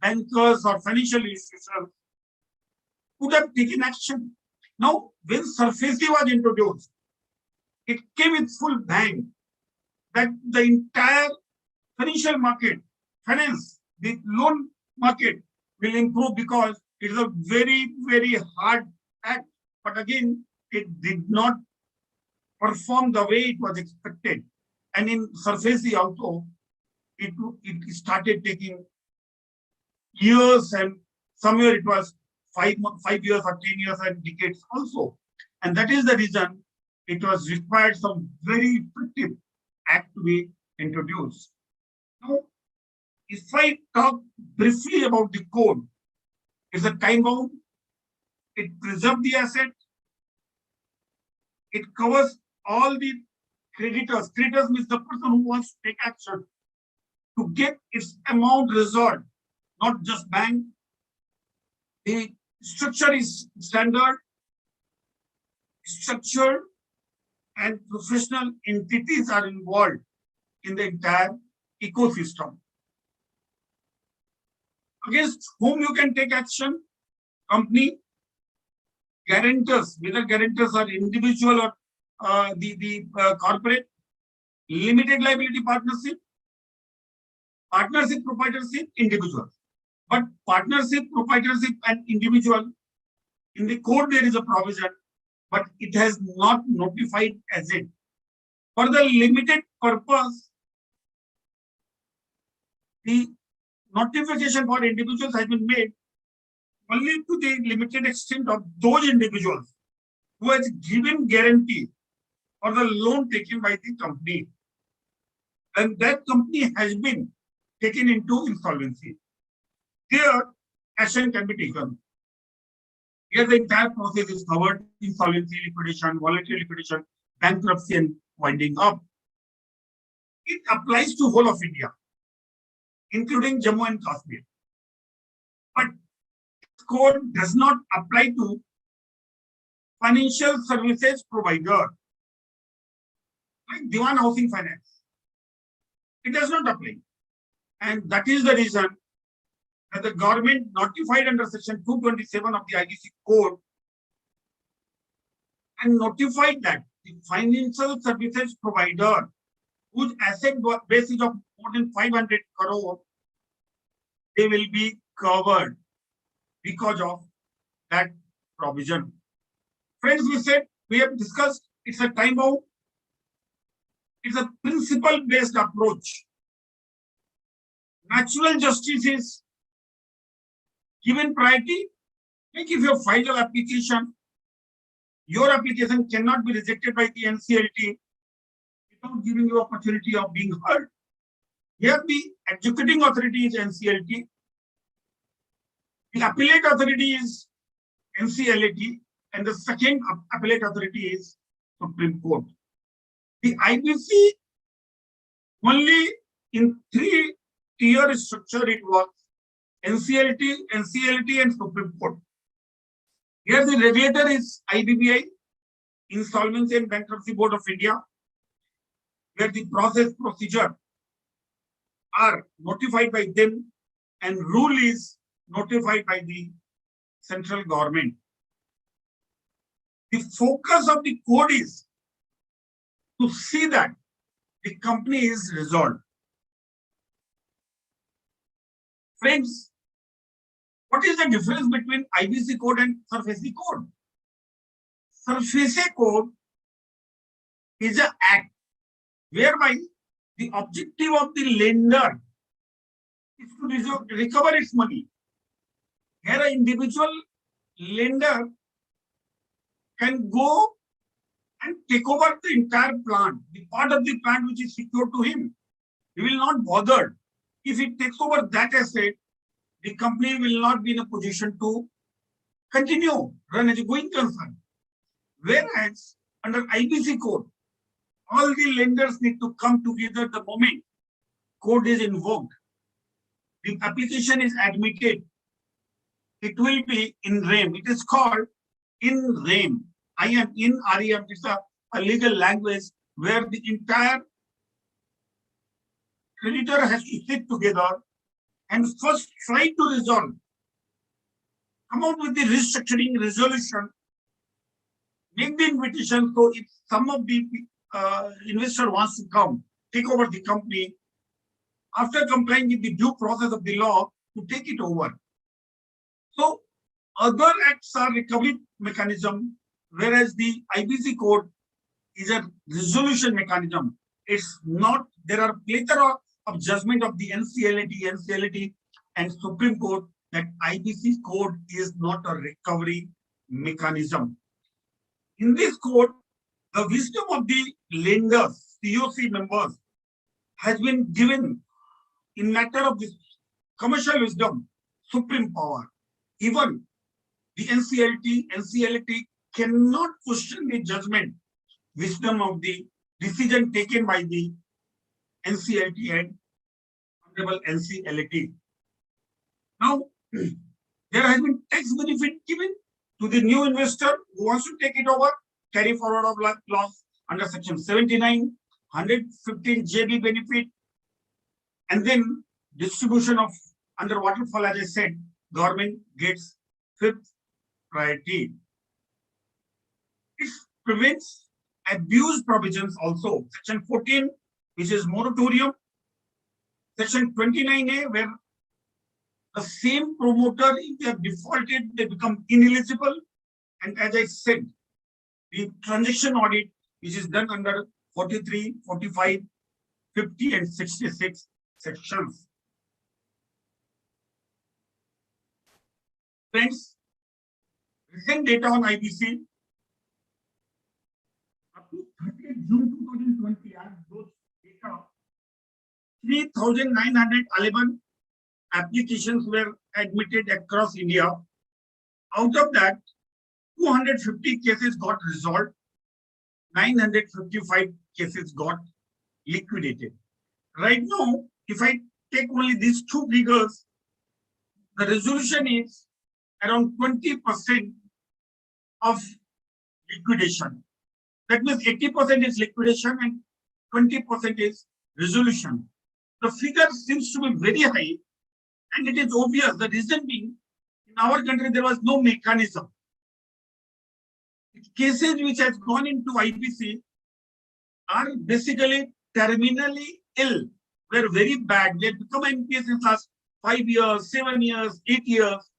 bankers or financial institutions could have taken action. Now, when SURFACE was introduced, it came with full bang that the entire financial market, finance, the loan market will improve because it is a very, very hard act. But again, it did not perform the way it was expected. And in SURFACE also, it started taking years, and somewhere it was 5 years or 10 years and decades also. And that is the reason it was required some very effective act to be introduced. Now, if I talk briefly about the code, it's a time bound, it preserves the asset, it covers all the creditors. Creditors means the person who wants to take action to get its amount resolved, not just bank. The structure is standard, structured, and professional entities are involved in the entire ecosystem. Against whom you can take action? Company, guarantors, whether guarantors are individual or corporate, limited liability partnership, partnership, proprietorship, individual. But partnership, proprietorship, and individual, in the code there is a provision, but it has not notified as it. For the limited purpose, the notification for individuals has been made only to the limited extent of those individuals who has given guarantee for the loan taken by the company. And that company has been taken into insolvency. There, action can be taken. Here, the entire process is covered: insolvency, liquidation, voluntary liquidation, bankruptcy, and winding up. It applies to whole of India, including Jammu and Kashmir. But code does not apply to financial services provider, like Diwan Housing Finance. It does not apply. And that is the reason that the government notified under section 227 of the IBC code and notified that the financial services provider whose asset base is of more than 500 crore, they will be covered because of that provision. Friends, we have discussed, it's a time bound, it's a principle based approach. Natural justice is given priority. Like if you file an application, your application cannot be rejected by the NCLT without giving you opportunity of being heard. Here the executing authority is NCLT, the appellate authority is NCLT, and the second appellate authority is Supreme Court. The IBC only in 3-tier structure it works: NCLT, NCLT, and Supreme Court. Here the regulator is IBBI, Insolvency and Bankruptcy Board of India, where the procedure are notified by them and rule is notified by the central government. The focus of the code is to see that the company is resolved. Friends, what is the difference between IBC code and SURFACE code? SURFACE code is an act whereby the objective of the lender is to recover its money. Here, an individual lender can go and take over the entire plant, the part of the plant which is secured to him. He will not bother. If he takes over that asset, the company will not be in a position to continue, run as a going concern. Whereas under IBC code, all the lenders need to come together the moment code is invoked. The application is admitted. It will be in rem. It is called in rem. I am in REM. It's a legal language where the entire creditor has to sit together and first try to resolve. Come out with the restructuring resolution. Make the invitation. So if some of the investor wants to come, take over the company, after complying with the due process of the law, to take it over. So other acts are recovery mechanism, whereas the IBC code is a resolution mechanism. It's not, there are plethora of judgment of the NCLT and Supreme Court that IBC code is not a recovery mechanism. In this code, the wisdom of the lenders, COC members, has been given in matter of this commercial wisdom, supreme power. Even the NCLT cannot question the judgment, wisdom of the decision taken by the NCLT and Honorable NCLT. Now, there has been tax benefit given to the new investor who wants to take it over, carry forward of loss under section 79, 115 JB benefit, and then distribution of under Waterfall, as I said, government gets fifth priority. It prevents abuse provisions also. Section 14, which is moratorium. Section 29A, where the same promoter, if they have defaulted, they become ineligible. And as I said, the transaction audit, which is done under 43, 45, 50, and 66 sections. Friends, recent data on IBC up to 30th June 2020, as those data, 3,911 applications were admitted across India. Out of that, 250 cases got resolved, 955 cases got liquidated. Right now, if I take only these two figures, the resolution is around 20% of liquidation. That means 80% is liquidation and 20% is resolution. The figure seems to be very high, and it is obvious. The reason being, in our country, there was no mechanism. Cases which has gone into IBC are basically terminally ill. They're very bad. They become NPS in last 5 years, 7 years, 8 years.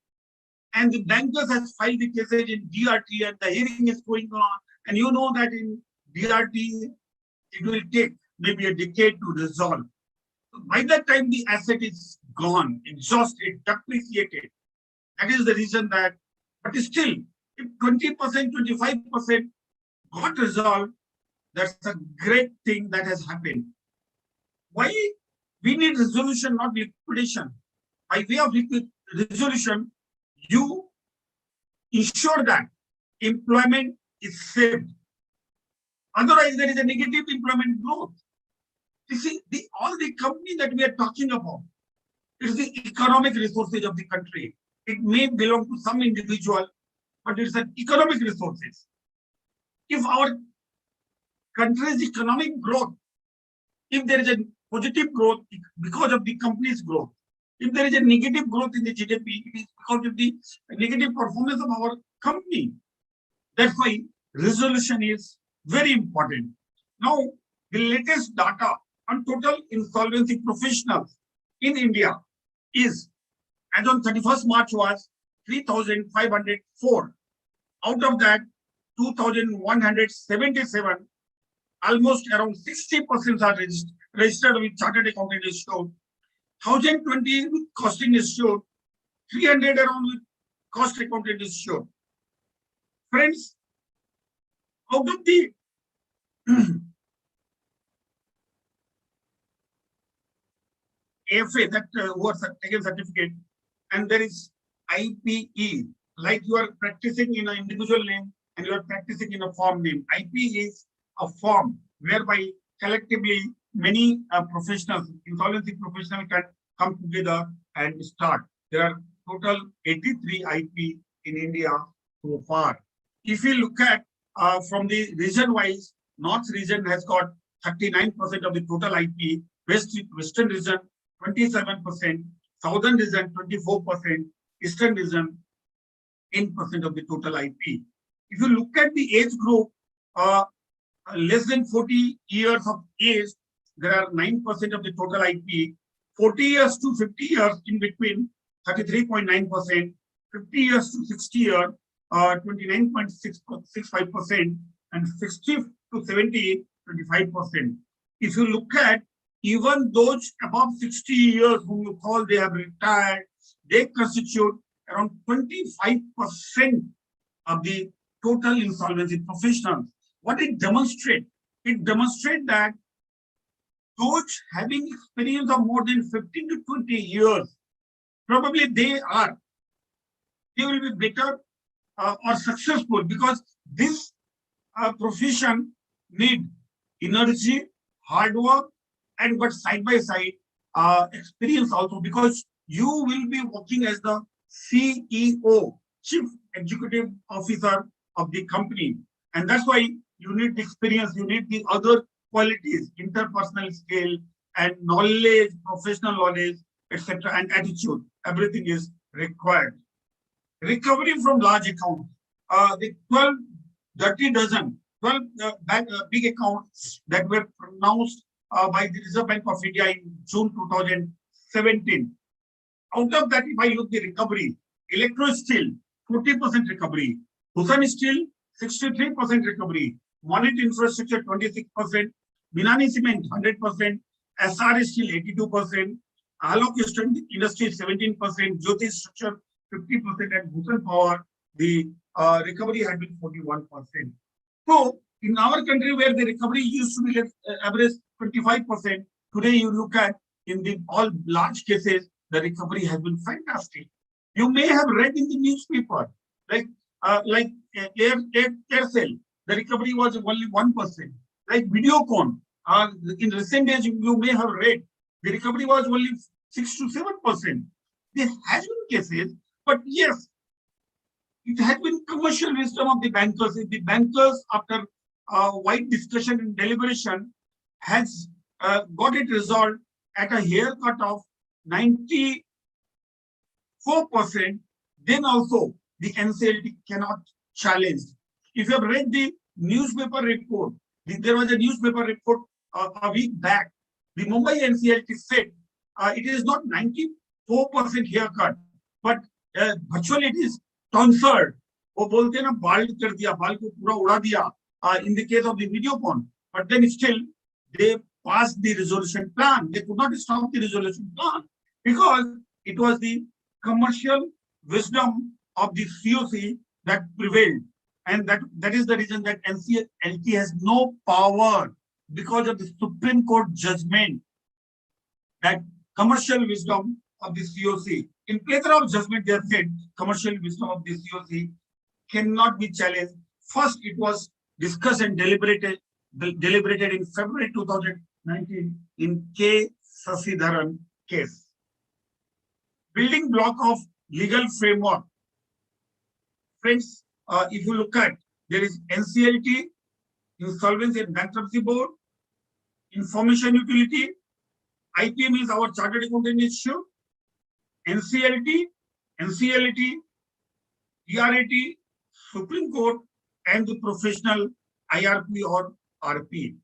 And the bankers has filed the cases in DRT and the hearing is going on. And you know that in DRT, it will take maybe a decade to resolve. By that time, the asset is gone, exhausted, depreciated. That is the reason that, but still, if 20%, 25% got resolved, that's a great thing that has happened. Why? We need resolution, not liquidation. By way of resolution, you ensure that employment is saved. Otherwise, there is a negative employment growth. You see, all the company that we are talking about is the economic resources of the country. It may belong to some individual, but it's an economic resources. If our country's economic growth, if there is a positive growth because of the company's growth, if there is a negative growth in the GDP, it is because of the negative performance of our company. That's why resolution is very important. Now, the latest data on total insolvency professionals in India is, as on 31st March was 3,504. Out of that, 2,177, almost around 60% are registered with Chartered Accountant Institute, 1,020 with Costing Institute, 300 around with Cost Accountant Institute. Friends, out of the AFA that who are taken certificate, and there is IPE, like you are practicing in an individual name and you are practicing in a firm name. IPE is a firm whereby collectively many professionals, insolvency professionals can come together and start. There are total 83 IP in India so far. If you look at from the region wise, North region has got 39% of the total IP, Western region 27%, Southern region 24%, Eastern region 10% of the total IP. If you look at the age group, less than 40 years of age, there are 9% of the total IP. 40 years to 50 years in between, 33.9%. 50 years to 60 years, 29.65%, and 60 to 70, 25%. If you look at even those above 60 years whom you call they have retired, they constitute around 25% of the total insolvency professionals. What it demonstrates? It demonstrates that those having experience of more than 15 to 20 years, probably they will be better or successful, because this profession need energy, hard work, and but side by side experience also, because you will be working as the CEO, Chief Executive Officer of the company, and that's why you need the experience, you need the other qualities, interpersonal skill and knowledge, professional knowledge, etc., and attitude. Everything is required. Recovery from large accounts. The 12 dirty dozen, 12 big accounts that were pronounced by the Reserve Bank of India in June 2017. Out of that, if I look the recovery, Electro Steel, 40% recovery, Hussain Steel, 63% recovery, Monnet Infrastructure, 26%, Binani Cement, 100%, SR Steel, 82%, Alok Eastern Industry, 17%, Jyoti Structure, 50%, and Bhutan Power, the recovery had been 41%. So, in our country where the recovery used to be average 25%, today you look at in the all large cases, the recovery has been fantastic. You may have read in the newspaper, like Aircel, the recovery was only 1%. Like Videocon, in recent days you may have read, the recovery was only 6 to 7%. There has been cases, but yes, it has been commercial wisdom of the bankers. If the bankers, after wide discussion and deliberation, has got it resolved at a haircut of 94%, then also the NCLT cannot challenge. If you have read the newspaper report, there was a newspaper report a week back. The Mumbai NCLT said it is not 94% haircut, but virtually it is tonsured. वो बोलते हैं ना बाल कर दिया, बाल को पूरा उड़ा दिया in the case of the Videocon. But then still they passed the resolution plan. They could not stop the resolution plan because it was the commercial wisdom of the COC that prevailed. And that is the reason that NCLT has no power because of the Supreme Court judgment, that commercial wisdom of the COC. In plethora of judgment, they have said commercial wisdom of the COC cannot be challenged. First, it was discussed and deliberated in February 2019 in K. Sasidharan case. Building block of legal framework. Friends, if you look at, there is NCLT, Insolvency and Bankruptcy Board, Information Utility, IPM is our Chartered Accountant Institute, NCLT, NCLT, TRAT, Supreme Court, and the professional IRP or RP.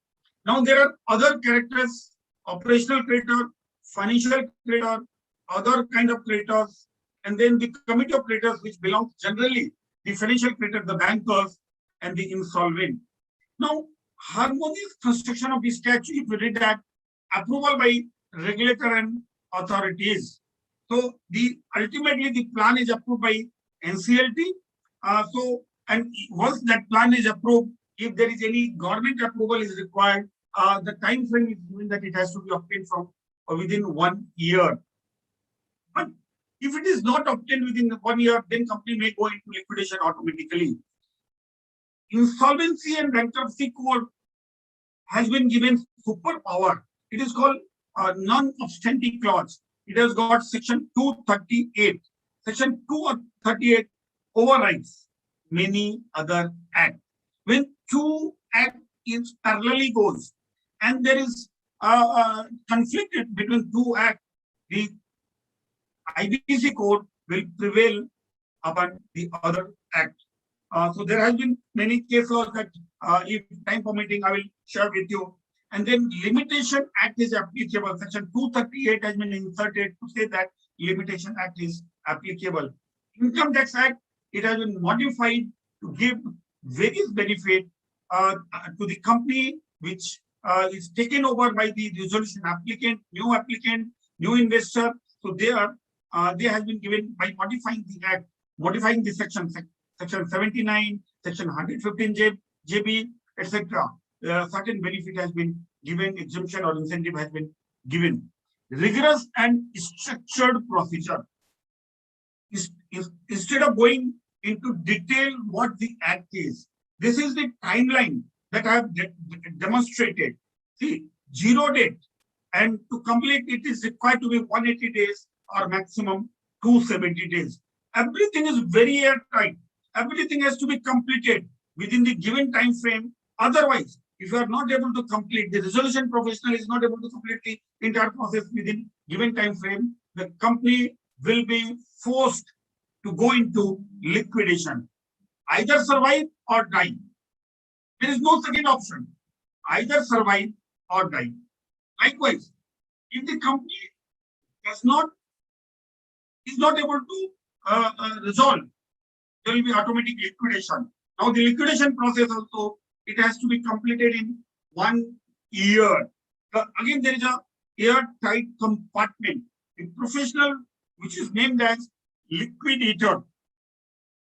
Now there are other characters, operational creditor, financial creditor, other kind of creditors, and then the committee of creditors, which belongs generally the financial creditor, the bankers, and the insolvent. Now, harmonious construction of the statute, if we read that, approval by regulator and authorities. So ultimately the plan is approved by NCLT. And once that plan is approved, if there is any government approval is required, the time frame is given that it has to be obtained from within 1 year. But if it is not obtained within 1 year, then company may go into liquidation automatically. Insolvency and Bankruptcy Court has been given superpower. It is called non-obstante clause. It has got section 238. Section 238 overrides many other acts. When two acts is parallelly goes and there is conflict between two acts, the IBC code will prevail upon the other act. So there has been many cases that if time permitting, I will share with you. And then Limitation Act is applicable. Section 238 has been inserted to say that Limitation Act is applicable. Income Tax Act, it has been modified to give various benefit to the company which is taken over by the resolution applicant, new investor. So they has been given by modifying the act, modifying the section 79, section 115 JB, etc. Certain benefit has been given, exemption or incentive has been given. Rigorous and structured procedure. Instead of going into detail what the act is, this is the timeline that I have demonstrated. See, 0 date, and to complete it is required to be 180 days or maximum 270 days. Everything is very airtight. Everything has to be completed within the given time frame. Otherwise, if you are not able to complete, the resolution professional is not able to complete the entire process within given time frame, the company will be forced to go into liquidation. Either survive or die. There is no second option. Either survive or die. Likewise, if the company is not able to resolve, there will be automatic liquidation. Now the liquidation process also, it has to be completed in 1 year. Again, there is a airtight compartment. The professional, which is named as liquidator,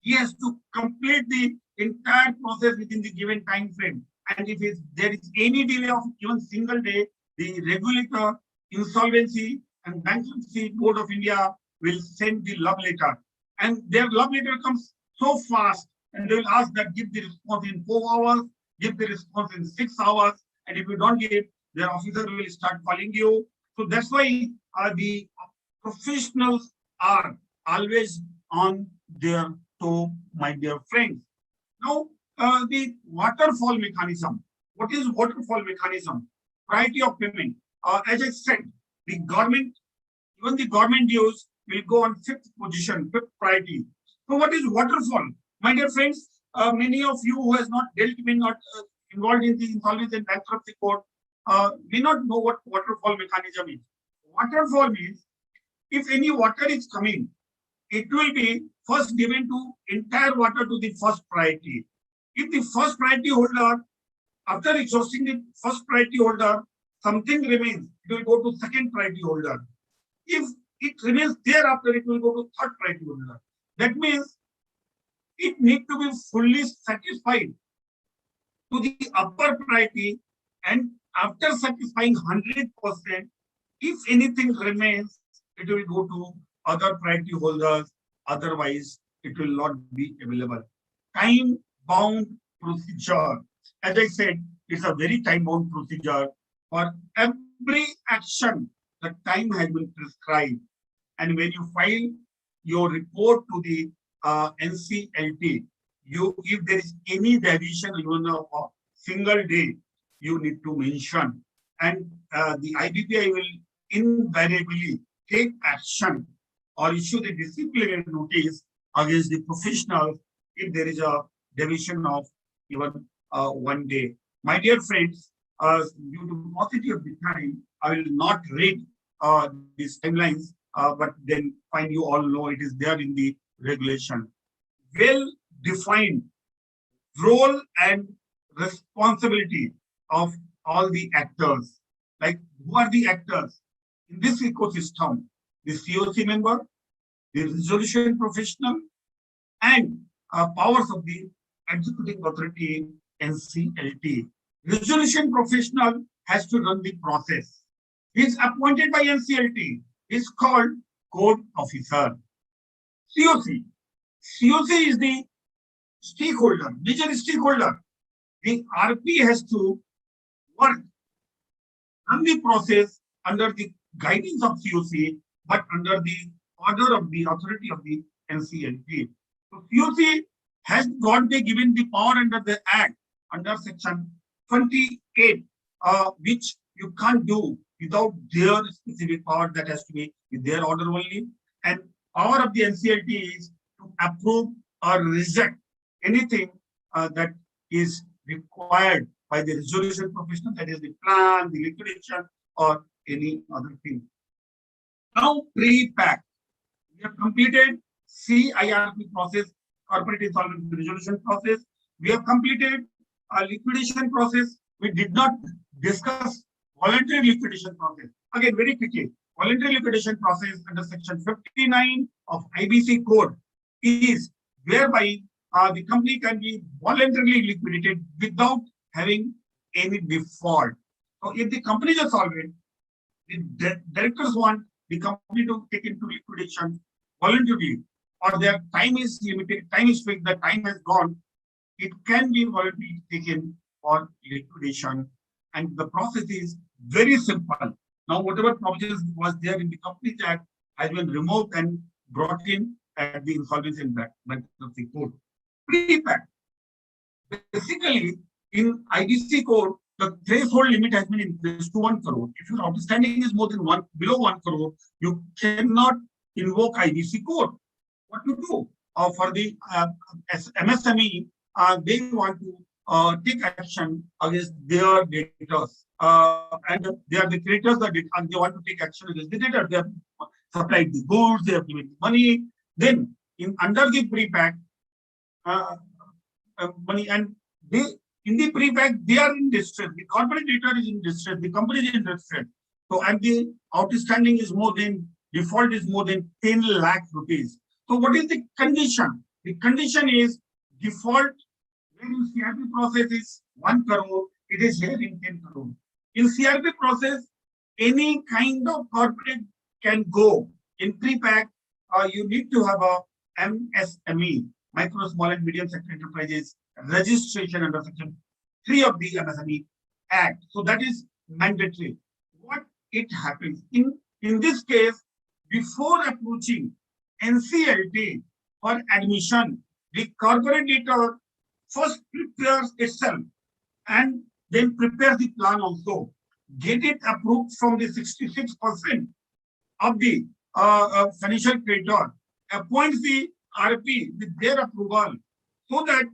he has to complete the entire process within the given time frame. And if there is any delay of even single day, the regulator, Insolvency and Bankruptcy Board of India will send the love letter. And their love letter comes so fast, and they will ask that give the response in 4 hours, give the response in 6 hours, and if you don't give, their officer will start calling you. So that's why the professionals are always on their toe, my dear friends. Now, the waterfall mechanism. What is waterfall mechanism? Priority of payment. As I said, the government, even the government dues will go on 5th position, 5th priority. So what is waterfall? My dear friends, many of you who has not dealt with, not involved in the insolvency and bankruptcy court, may not know what waterfall mechanism is. Waterfall means if any water is coming, it will be first given to entire water to the first priority. If the first priority holder, after exhausting the first priority holder, something remains, it will go to second priority holder. If it remains thereafter, it will go to third priority holder. That means it needs to be fully satisfied to the upper priority, and after satisfying 100%, if anything remains, it will go to other priority holders. Otherwise, it will not be available. Time-bound procedure. As I said, it's a very time-bound procedure. For every action, the time has been prescribed. And when you file your report to the NCLT, if there is any deviation even of a single day, you need to mention. And the IBPI will invariably take action or issue the disciplinary notice against the professional if there is a deviation of even 1 day. My dear friends, due to paucity of the time, I will not read these timelines, but then you all know it is there in the regulation. Well-defined role and responsibility of all the actors. Like, who are the actors in this ecosystem? The COC member, the resolution professional, and powers of the executing authority, NCLT. Resolution professional has to run the process. He is appointed by NCLT. He is called court officer. COC. COC is the stakeholder, major stakeholder. The RP has to work, run the process under the guidance of COC, but under the order of the authority of the NCLT. So COC has got given the power under the Act, under section 28, which you can't do without their specific power. That has to be with their order only. And power of the NCLT is to approve or reject anything that is required by the resolution professional, that is the plan, the liquidation, or any other thing. Now, pre-pack. We have completed CIRP process, corporate insolvency resolution process. We have completed a liquidation process. We did not discuss voluntary liquidation process. Again, very quickly, voluntary liquidation process under section 59 of IBC code is whereby the company can be voluntarily liquidated without having any default. So if the company is solvent, the directors want the company to take into liquidation voluntarily, or their time is limited, time is fixed, the time has gone, it can be voluntarily taken for liquidation. And the process is very simple. Now, whatever provisions was there in the Companies Act has been removed and brought in at the Insolvency and Bankruptcy Code. Pre-pack. Basically, in IBC code, the threshold limit has been increased to 1 crore. If your outstanding is more than below 1 crore, you cannot invoke IBC code. What to do? For the MSME, they want to take action against their debtors. And they are the creditors that they want to take action against the debtors. They have supplied the goods, they have given the money. Then, under the pre-pack, money, and they in the pre-pack, they are in distress. The corporate debtor is in distress. The company is in distress. So, and the outstanding is more than, default is more than 10 lakh rupees. So, what is the condition? The condition is default when in CRP process is 1 crore, it is here in 10 crore. In CRP process, any kind of corporate can go. In pre-pack, you need to have a MSME, micro, small and medium sector enterprises registration under section 3 of the MSME Act. So that is mandatory. What it happens in this case, before approaching NCLT for admission, the corporate debtor first prepares itself and then prepares the plan also. Get it approved from the 66% of the financial creditor, appoints the RP with their approval, so that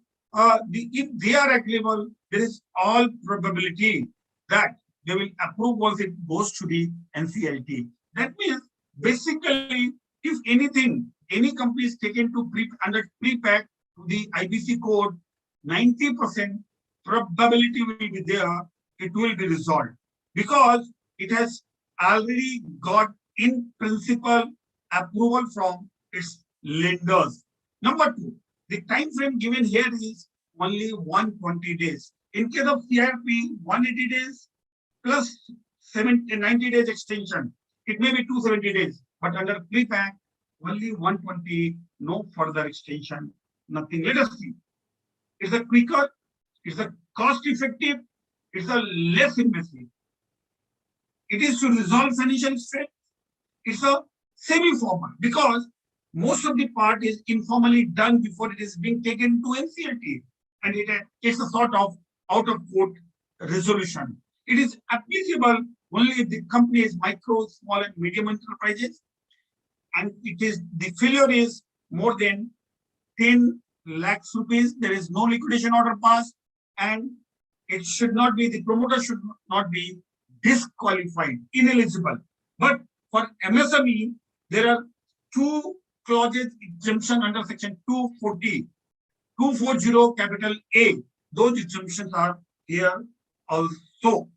if they are agreeable, there is all probability that they will approve once it goes to the NCLT. That means basically, if anything, any company is taken to under pre-pack to the IBC code, 90% probability will be there, it will be resolved, because it has already got in principle approval from its lenders. Number 2, the time frame given here is only 120 days. In case of CRP, 180 days plus 90 days extension. It may be 270 days, but under pre-pack, only 120, no further extension, nothing. Let us see. It's a quicker, it's a cost-effective, it's a less invasive. It is to resolve financial stress. It's a semi-formal, because most of the part is informally done before it is being taken to NCLT, and it's a sort of out-of-court resolution. It is applicable only if the company is micro, small, and medium enterprises, and it is the failure is more than 10 lakhs rupees. There is no liquidation order passed, and it should not be, the promoter should not be disqualified, ineligible. But for MSME, there are 2 clauses exemption under section 240 capital A. Those exemptions are here also.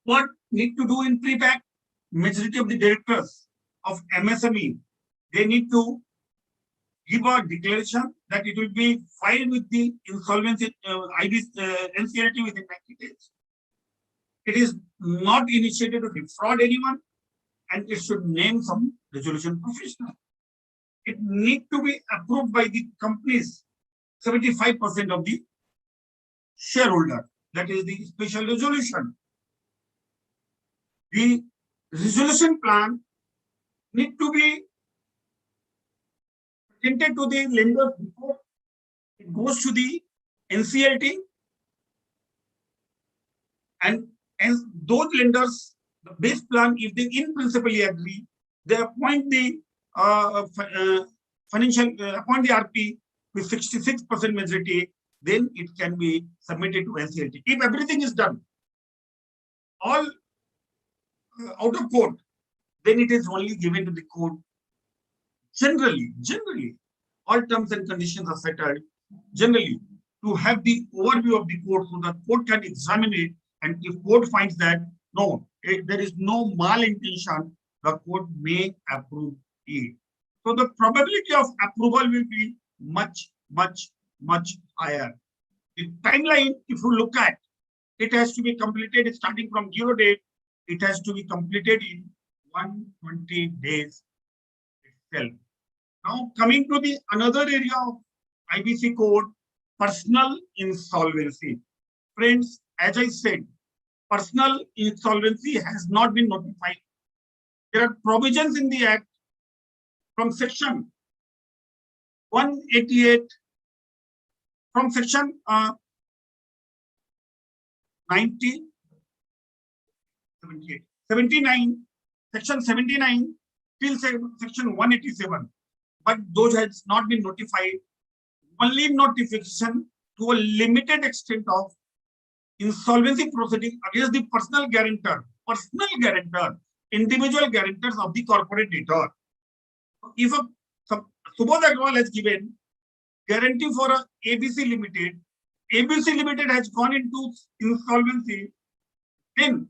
What need to do in pre-pack? Majority of the directors of MSME, they need to give a declaration that it will be filed with the insolvency NCLT within 90 days. It is not initiated to defraud anyone, and it should name some resolution professional. It need to be approved by the company's 75% of the shareholder. That is the special resolution. The resolution plan need to be presented to the lender before it goes to the NCLT, and those lenders, the base plan, if they in principle agree, they appoint the financial appoint the RP with 66% majority, then it can be submitted to NCLT. If everything is done, all out of court, then it is only given to the court. Generally, all terms and conditions are settled. Generally, to have the overview of the court so the court can examine it, and if court finds that no, there is no malintention, the court may approve it. So the probability of approval will be much higher. The timeline, if you look at, it has to be completed starting from 0 date. It has to be completed in 120 days itself. Now coming to the another area of IBC code, personal insolvency. Friends, as I said, personal insolvency has not been notified. There are provisions in the Act from section 188, from section 90, 78, 79, section 79 till section 187. But those has not been notified. Only notification to a limited extent of insolvency proceeding against the personal guarantor, individual guarantors of the corporate debtor. If a Subodh Agrawal has given guarantee for a ABC Limited has gone into insolvency, then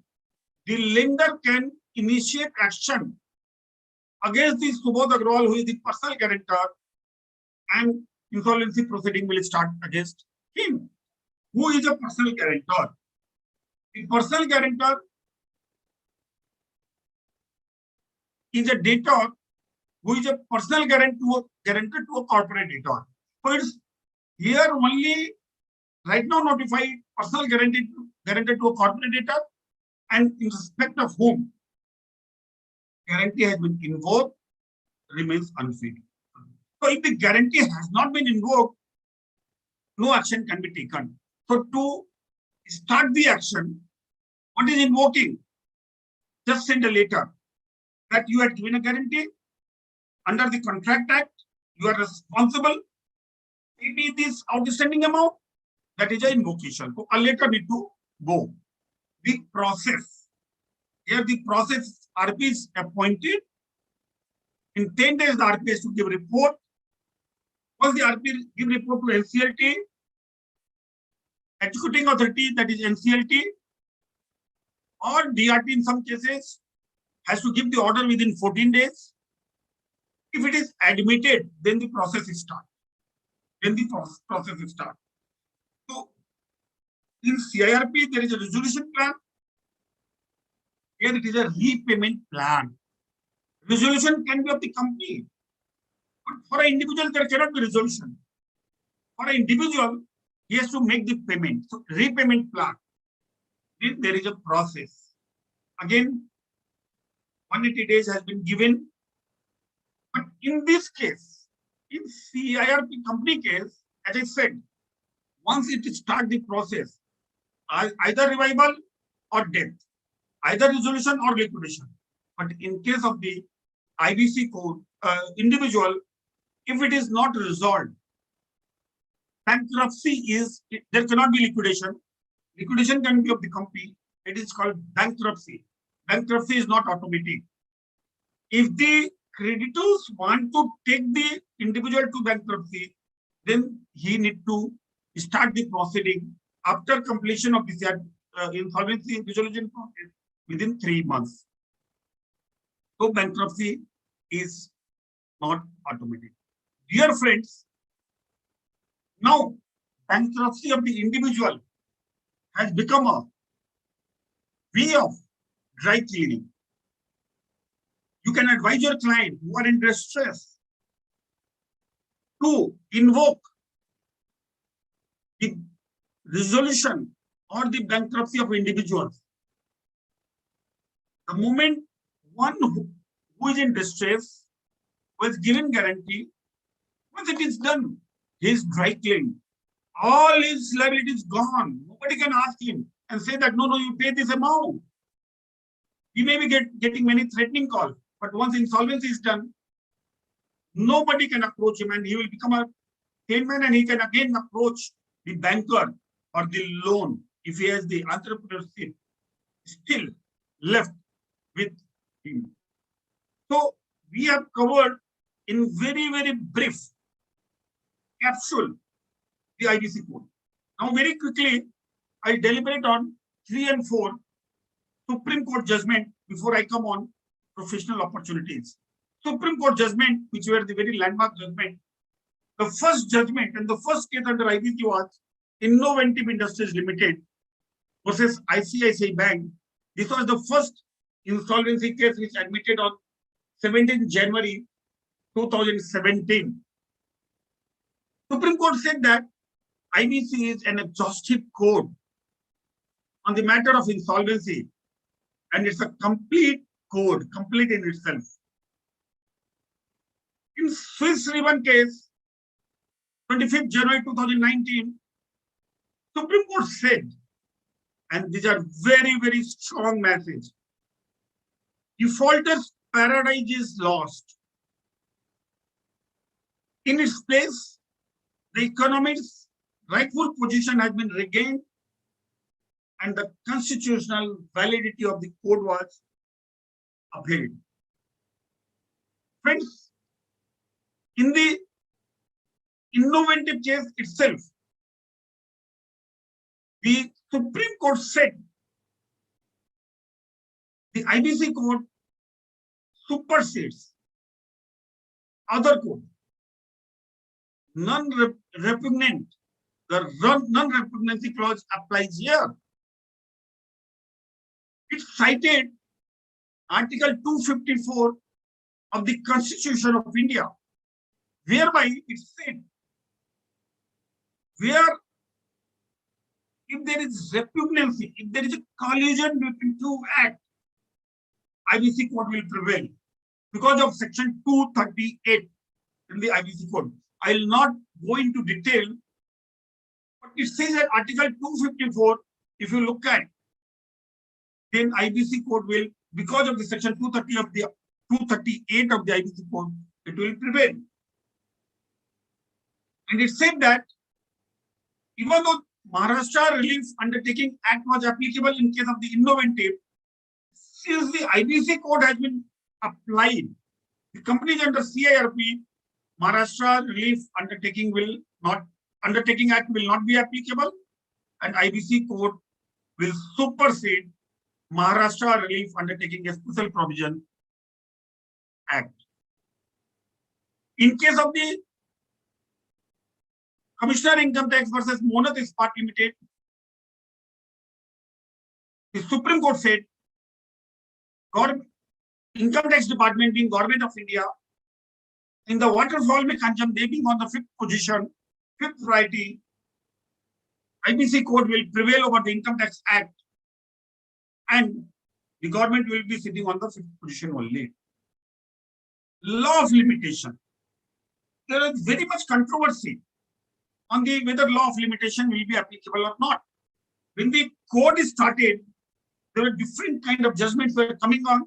the lender can initiate action against the Subodh Agrawal, who is the personal guarantor, and insolvency proceeding will start against him. Who is a personal guarantor? The personal guarantor is a debtor who is a personal guarantor to a corporate debtor. So it's here only right now notified personal guarantor to a corporate debtor, and in respect of whom guarantee has been invoked remains unfit. So if the guarantee has not been invoked, no action can be taken. So to start the action, what is invoking? Just send a letter that you had given a guarantee under the Contract Act, you are responsible. Maybe this outstanding amount, that is an invocation. So a letter need to go. The process, here the process RP is appointed. In 10 days, the RP has to give report. Once the RP give report to NCLT, executing authority, that is NCLT, or DRT in some cases, has to give the order within 14 days. If it is admitted, then the process is start. So in CIRP, there is a resolution plan. Here it is a repayment plan. Resolution can be of the company, but for an individual, there cannot be resolution. For an individual, he has to make the payment. So repayment plan. Then there is a process. Again, 180 days has been given. But in this case, in CIRP company case, as I said, once it starts the process, either revival or death, either resolution or liquidation. But in case of the IBC code, individual, if it is not resolved, bankruptcy is, there cannot be liquidation. Liquidation can be of the company. It is called bankruptcy. Bankruptcy is not automatic. If the creditors want to take the individual to bankruptcy, then he need to start the proceeding after completion of this insolvency resolution process within 3 months. So bankruptcy is not automatic. Dear friends, now bankruptcy of the individual has become a way of dry cleaning. You can advise your client who are in distress to invoke the resolution or the bankruptcy of individuals. The moment one who is in distress was given guarantee, once it is done, he is dry cleaned. All his liability is gone. Nobody can ask him and say that, no, you pay this amount. He may be getting many threatening calls, but once insolvency is done, nobody can approach him, and he will become a sane man, and he can again approach the banker or the loan if he has the entrepreneurship still left with him. So we have covered in very, very brief capsule the IBC code. Now very quickly, I deliberate on 3 and 4 Supreme Court judgment before I come on professional opportunities. Supreme Court judgment, which were the very landmark judgment. The first judgment and the first case under IBC was Innovative Industries Limited versus ICICI Bank. This was the first insolvency case which admitted on 17 January 2017. Supreme Court said that IBC is an exhaustive code on the matter of insolvency, and it's a complete code, complete in itself. In Swiss Ribbon case, 25th January 2019, Supreme Court said, and these are very, very strong message, defaulter's paradise is lost. In its place, the economist's rightful position has been regained, and the constitutional validity of the code was upheld. Friends, in the innovative case itself, the Supreme Court said the IBC code supersedes other code. Non-repugnant, the non-repugnancy clause applies here. It cited Article 254 of the Constitution of India, whereby it said, where if there is repugnancy, if there is a collision between two acts, IBC code will prevail because of section 238 in the IBC code. I will not go into detail, but it says that Article 254, if you look at, then IBC code will, because of the section 238 of the IBC code, it will prevail. And it said that even though Maharashtra Relief Undertaking Act was applicable in case of the innovative, since the IBC code has been applied, the companies under CIRP, Maharashtra Relief Undertaking Act will not be applicable, and IBC code will supersede Maharashtra Relief Undertaking a Special Provision Act. In case of the Commissioner Income Tax versus Monath Ispat Limited, the Supreme Court said, Income Tax Department being Government of India, in the Waterfall mechanism, they being on the 5th position, 5th priority, IBC code will prevail over the Income Tax Act, and the government will be sitting on the 5th position only. Law of limitation. There is very much controversy on the whether law of limitation will be applicable or not. When the code is started, there were different kind of judgments were coming on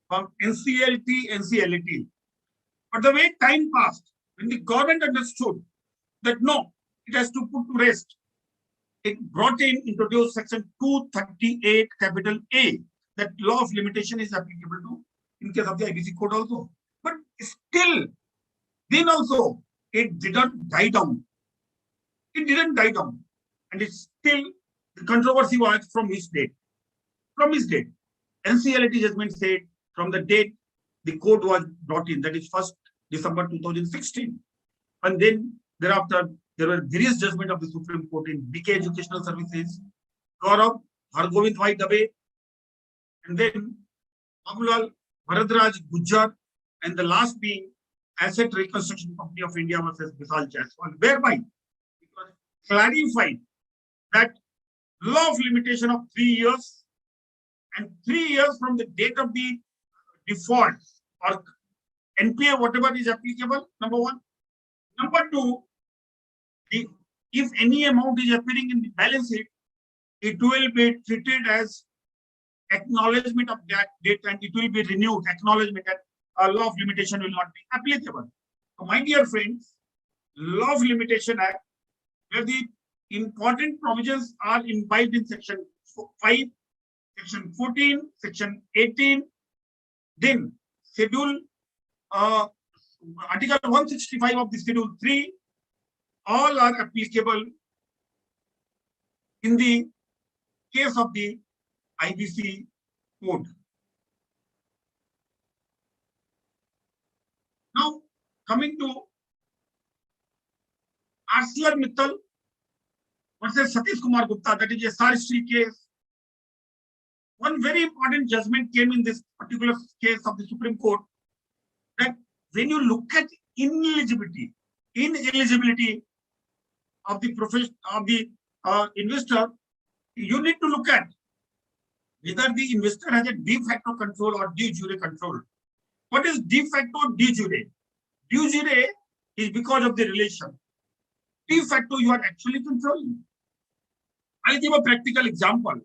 from NCLT, NCLT. But the way time passed, when the government understood that no, it has to put to rest, it introduced section 238 capital A, that law of limitation is applicable to in case of the IBC code also. But still, then also, it didn't die down. It didn't die down. And it's still, the controversy was from which date? From which date? NCLT judgment said from the date the code was brought in, that is 1st December 2016. And then thereafter, there were various judgments of the Supreme Court in BK Educational Services, Gaurav, Hargovind White Dabe, and then Agrawal, Bharadraj, Gujjar, and the last being Asset Reconstruction Company of India versus Vishal Jaiswal, whereby it was clarified that law of limitation of 3 years and 3 years from the date of the default or NPA, whatever is applicable, number one. Number two, if any amount is appearing in the balance sheet, it will be treated as acknowledgement of that date and it will be renewed, acknowledgement that a law of limitation will not be applicable. So my dear friends, Law of Limitation Act, where the important provisions are imbibed in Section 5, Section 14, Section 18, then Schedule Article 165 of the Schedule 3, all are applicable in the case of the IBC code. Now, coming to ArcelorMittal versus Satish Kumar Gupta, that is a SAR Steel case. One very important judgment came in this particular case of the Supreme Court, that when you look at ineligibility of the profession of the investor, you need to look at whether the investor has a de facto control or de jure control. What is de facto, de jure? De jure is because of the relation. De facto, you are actually controlling. I'll give a practical example.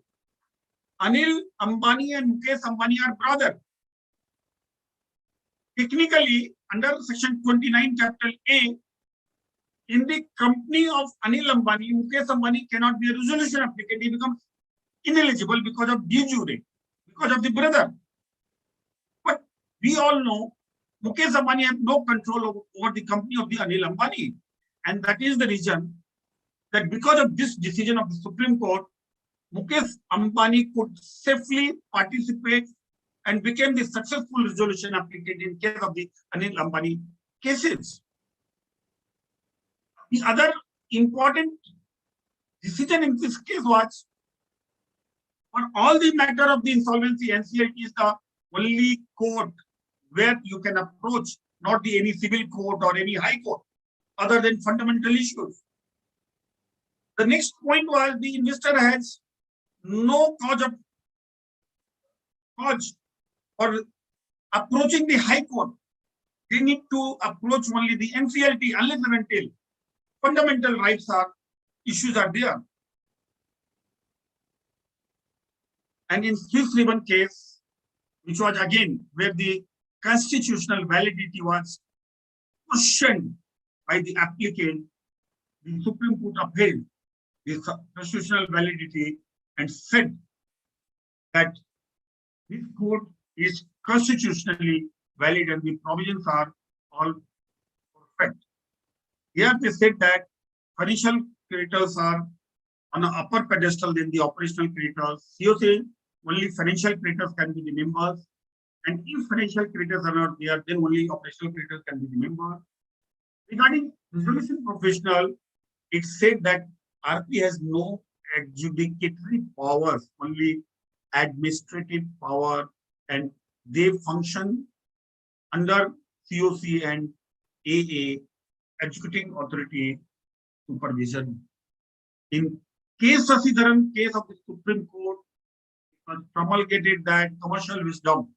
Anil Ambani and Mukesh Ambani are brothers. Technically, under Section 29, Chapter A, in the company of Anil Ambani, Mukesh Ambani cannot be a resolution applicant. He becomes ineligible because of de jure, because of the brother. But we all know Mukesh Ambani has no control over the company of the Anil Ambani. And that is the reason that because of this decision of the Supreme Court, Mukesh Ambani could safely participate and became the successful resolution applicant in case of the Anil Ambani cases. The other important decision in this case was, for all the matter of the insolvency, NCLT is the only court where you can approach, not the any civil court or any high court, other than fundamental issues. The next point was the investor has no cause for approaching the high court. They need to approach only the NCLT unless and until fundamental rights issues are there. And in Swiss Ribbon case, which was again where the constitutional validity was questioned by the applicant, the Supreme Court upheld the constitutional validity and said that this code is constitutionally valid and the provisions are all perfect. Here they said that financial creditors are on an upper pedestal than the operational creditors. COC, only financial creditors can be the members. And if financial creditors are not there, then only operational creditors can be the members. Regarding resolution professional, it said that RP has no adjudicatory powers, only administrative power, and they function under COC and AA, executing authority supervision. In case Sasidharan, case of the Supreme Court, it was promulgated that commercial wisdom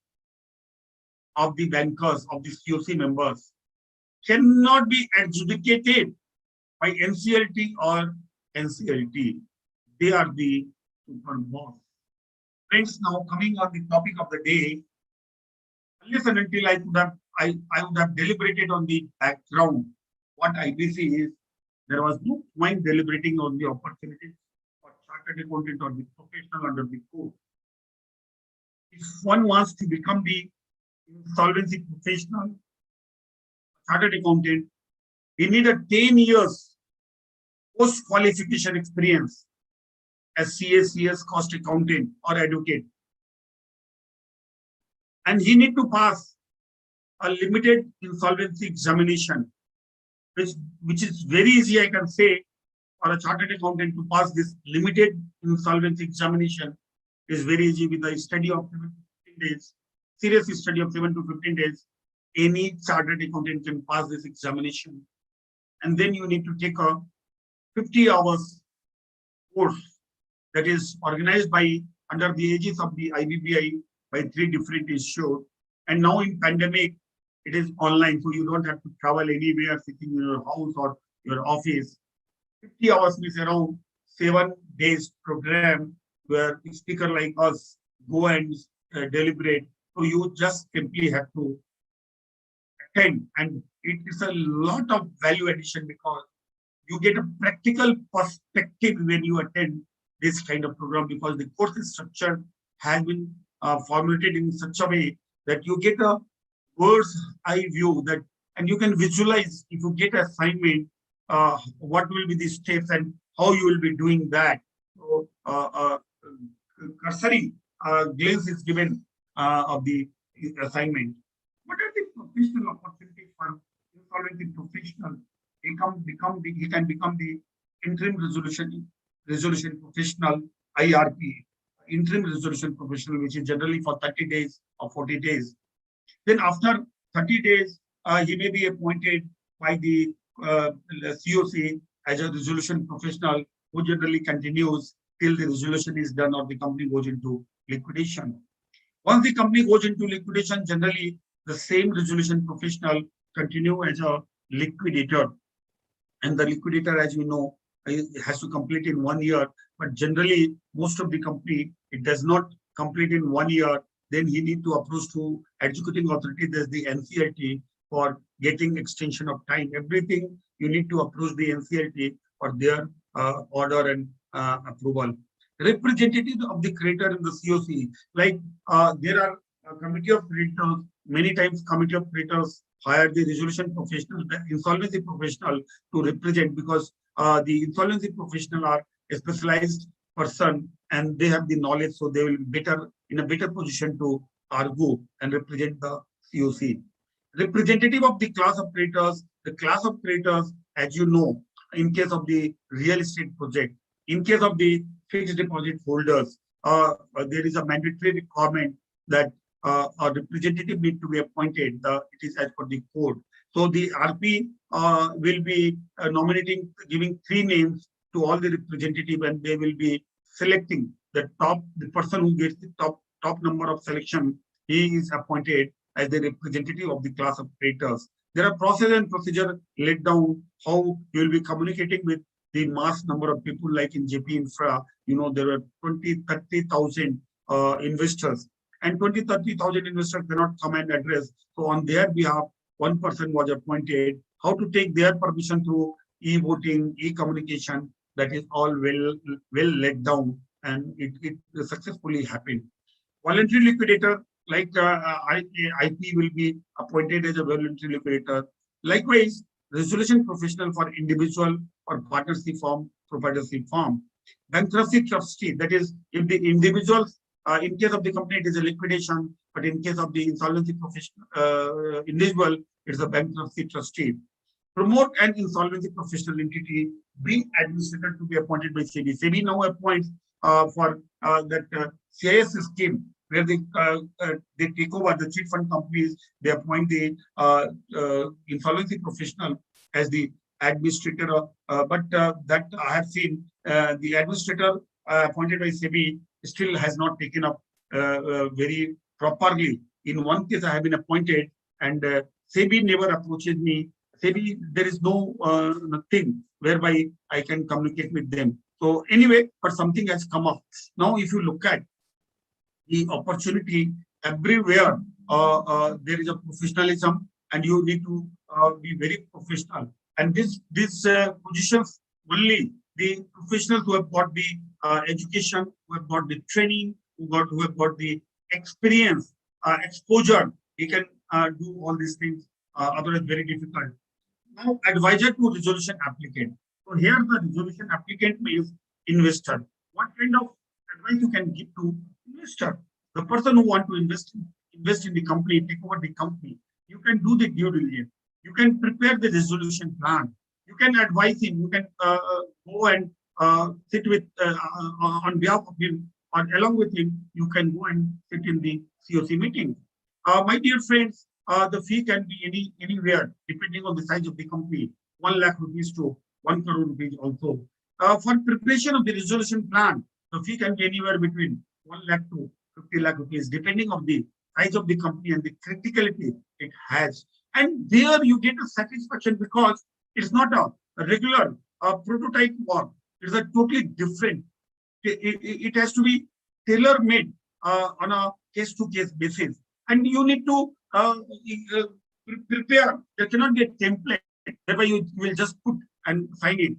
of the bankers, of the COC members, cannot be adjudicated by NCLT or NCLT. They are the super boss. Friends, now coming on the topic of the day, unless and until I would have deliberated on the background, what IBC is, there was no point deliberating on the opportunities for chartered accountant or the professional under the code. If one wants to become the insolvency professional, chartered accountant, he need a 10 years post-qualification experience as CS, cost accountant or advocate. And he need to pass a limited insolvency examination, which is very easy, I can say, for a chartered accountant to pass this limited insolvency examination is very easy with a study of 7 to 15 days, serious study of 7 to 15 days. Any chartered accountant can pass this examination. And then you need to take a 50 hours course that is organized by under the aegis of the IBBI by 3 different institutes. And now in pandemic, it is online, so you don't have to travel anywhere, sitting in your house or your office. 50 hours means around 7 days program where a speaker like us go and deliberate. So you just simply have to attend, and it is a lot of value addition because you get a practical perspective when you attend this kind of program, because the course structure has been formulated in such a way that you get a bird's eye view, that and you can visualize if you get assignment, what will be the steps and how you will be doing that. So, cursory glimpse is given of the assignment. What are the professional opportunities for insolvency professional? He can become the interim resolution professional, IRP, interim resolution professional, which is generally for 30 days or 40 days. Then after 30 days, he may be appointed by the COC as a resolution professional, who generally continues till the resolution is done or the company goes into liquidation. Once the company goes into liquidation, generally the same resolution professional continue as a liquidator. And the liquidator, as you know, has to complete in 1 year. But generally, most of the company, it does not complete in 1 year. Then he need to approach to executing authority, there's the NCLT, for getting extension of time. Everything you need to approach the NCLT for their order and approval. Representative of the creditor in the COC, like there are a committee of creditors. Many times committee of creditors hire the resolution professional, the insolvency professional to represent, because the insolvency professional are a specialized person and they have the knowledge, so they will be in a better position to argue and represent the COC. Representative of the class of creditors, the class of creditors, as you know, in case of the real estate project, in case of the fixed deposit holders, there is a mandatory requirement that a representative need to be appointed. It is as per the code. So the RP will be nominating, giving 3 names to all the representative, and they will be selecting the person who gets the top number of selection. He is appointed as the representative of the class of creditors. There are process and procedure laid down how you will be communicating with the mass number of people, like in JP Infra. You know, there are 20-30,000 investors, and 20-30,000 investors cannot come and address. So on their behalf, one person was appointed. How to take their permission through e-voting, e-communication, that is all well laid down, and it successfully happened. Voluntary liquidator, like IP will be appointed as a voluntary liquidator. Likewise, resolution professional for individual or partnership firm, proprietorship firm. Bankruptcy trustee, that is, if the individuals, in case of the company, it is a liquidation, but in case of the insolvency professional individual, it's a bankruptcy trustee. Promote an insolvency professional entity, bring administrator to be appointed by SEBI. SEBI now appoints for that CIS scheme, where they take over the cheat fund companies. They appoint the insolvency professional as the administrator. But that I have seen, the administrator appointed by SEBI still has not taken up very properly. In one case, I have been appointed, and SEBI never approaches me. SEBI, there is no nothing whereby I can communicate with them. So anyway, but something has come up. Now, if you look at the opportunity everywhere, there is a professionalism, and you need to be very professional. And these positions, only the professionals who have got the education, who have got the training, who have got the experience, exposure, he can do all these things. Otherwise, very difficult. Now, advisor to resolution applicant. So here the resolution applicant means investor. What kind of advice you can give to investor? The person who want to invest in the company, take over the company. You can do the due diligence. You can prepare the resolution plan. You can advise him. You can go and sit with on behalf of him, or along with him. You can go and sit in the COC meeting. My dear friends, the fee can be anywhere depending on the size of the company. 1 lakh rupees to 1 crore rupees also. For preparation of the resolution plan, the fee can be anywhere between 1 lakh to 50 lakh rupees, depending on the size of the company and the criticality it has. And there you get a satisfaction, because it's not a regular prototype work. It's a totally different. It has to be tailor-made on a case-to-case basis. And you need to prepare. There cannot be a template. Thereby, you will just put and sign it.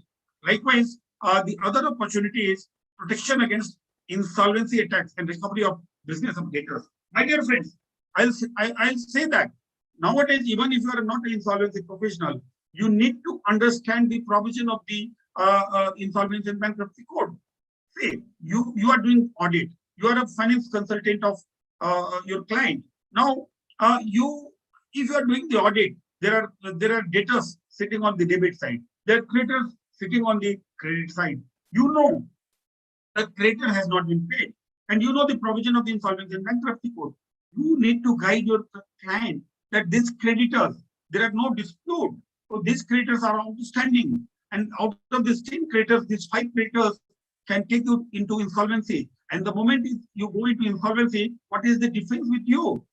Likewise, the other opportunity is protection against insolvency attacks and recovery of business of debtors. My dear friends, I'll say that nowadays, even if you are not an insolvency professional, you need to understand the provision of the Insolvency and Bankruptcy Code. Say, you are doing audit. You are a finance consultant of your client. Now, if you are doing the audit, there are debtors sitting on the debit side. There are creditors sitting on the credit side. You know the creditor has not been paid, and you know the provision of the Insolvency and Bankruptcy Code. You need to guide your client that these creditors, there are no dispute. So these creditors are outstanding, and out of these 10 creditors, these 5 creditors can take you into insolvency. And the moment you go into insolvency, what is the defense with you?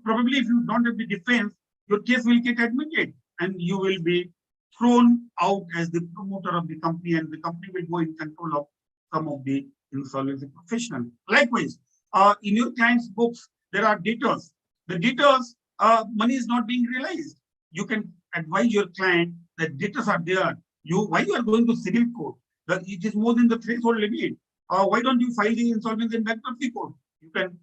Probably if you don't have the defense, your case will get admitted and you will be thrown out as the promoter of the company, and the company will go in control of some of the insolvency professional. Likewise, in your client's books, there are debtors. The debtors, money is not being realized. You can advise your client that debtors are there. Why you are going to civil court? That it is more than the threshold limit. Why don't you file the Insolvency and Bankruptcy Code? You can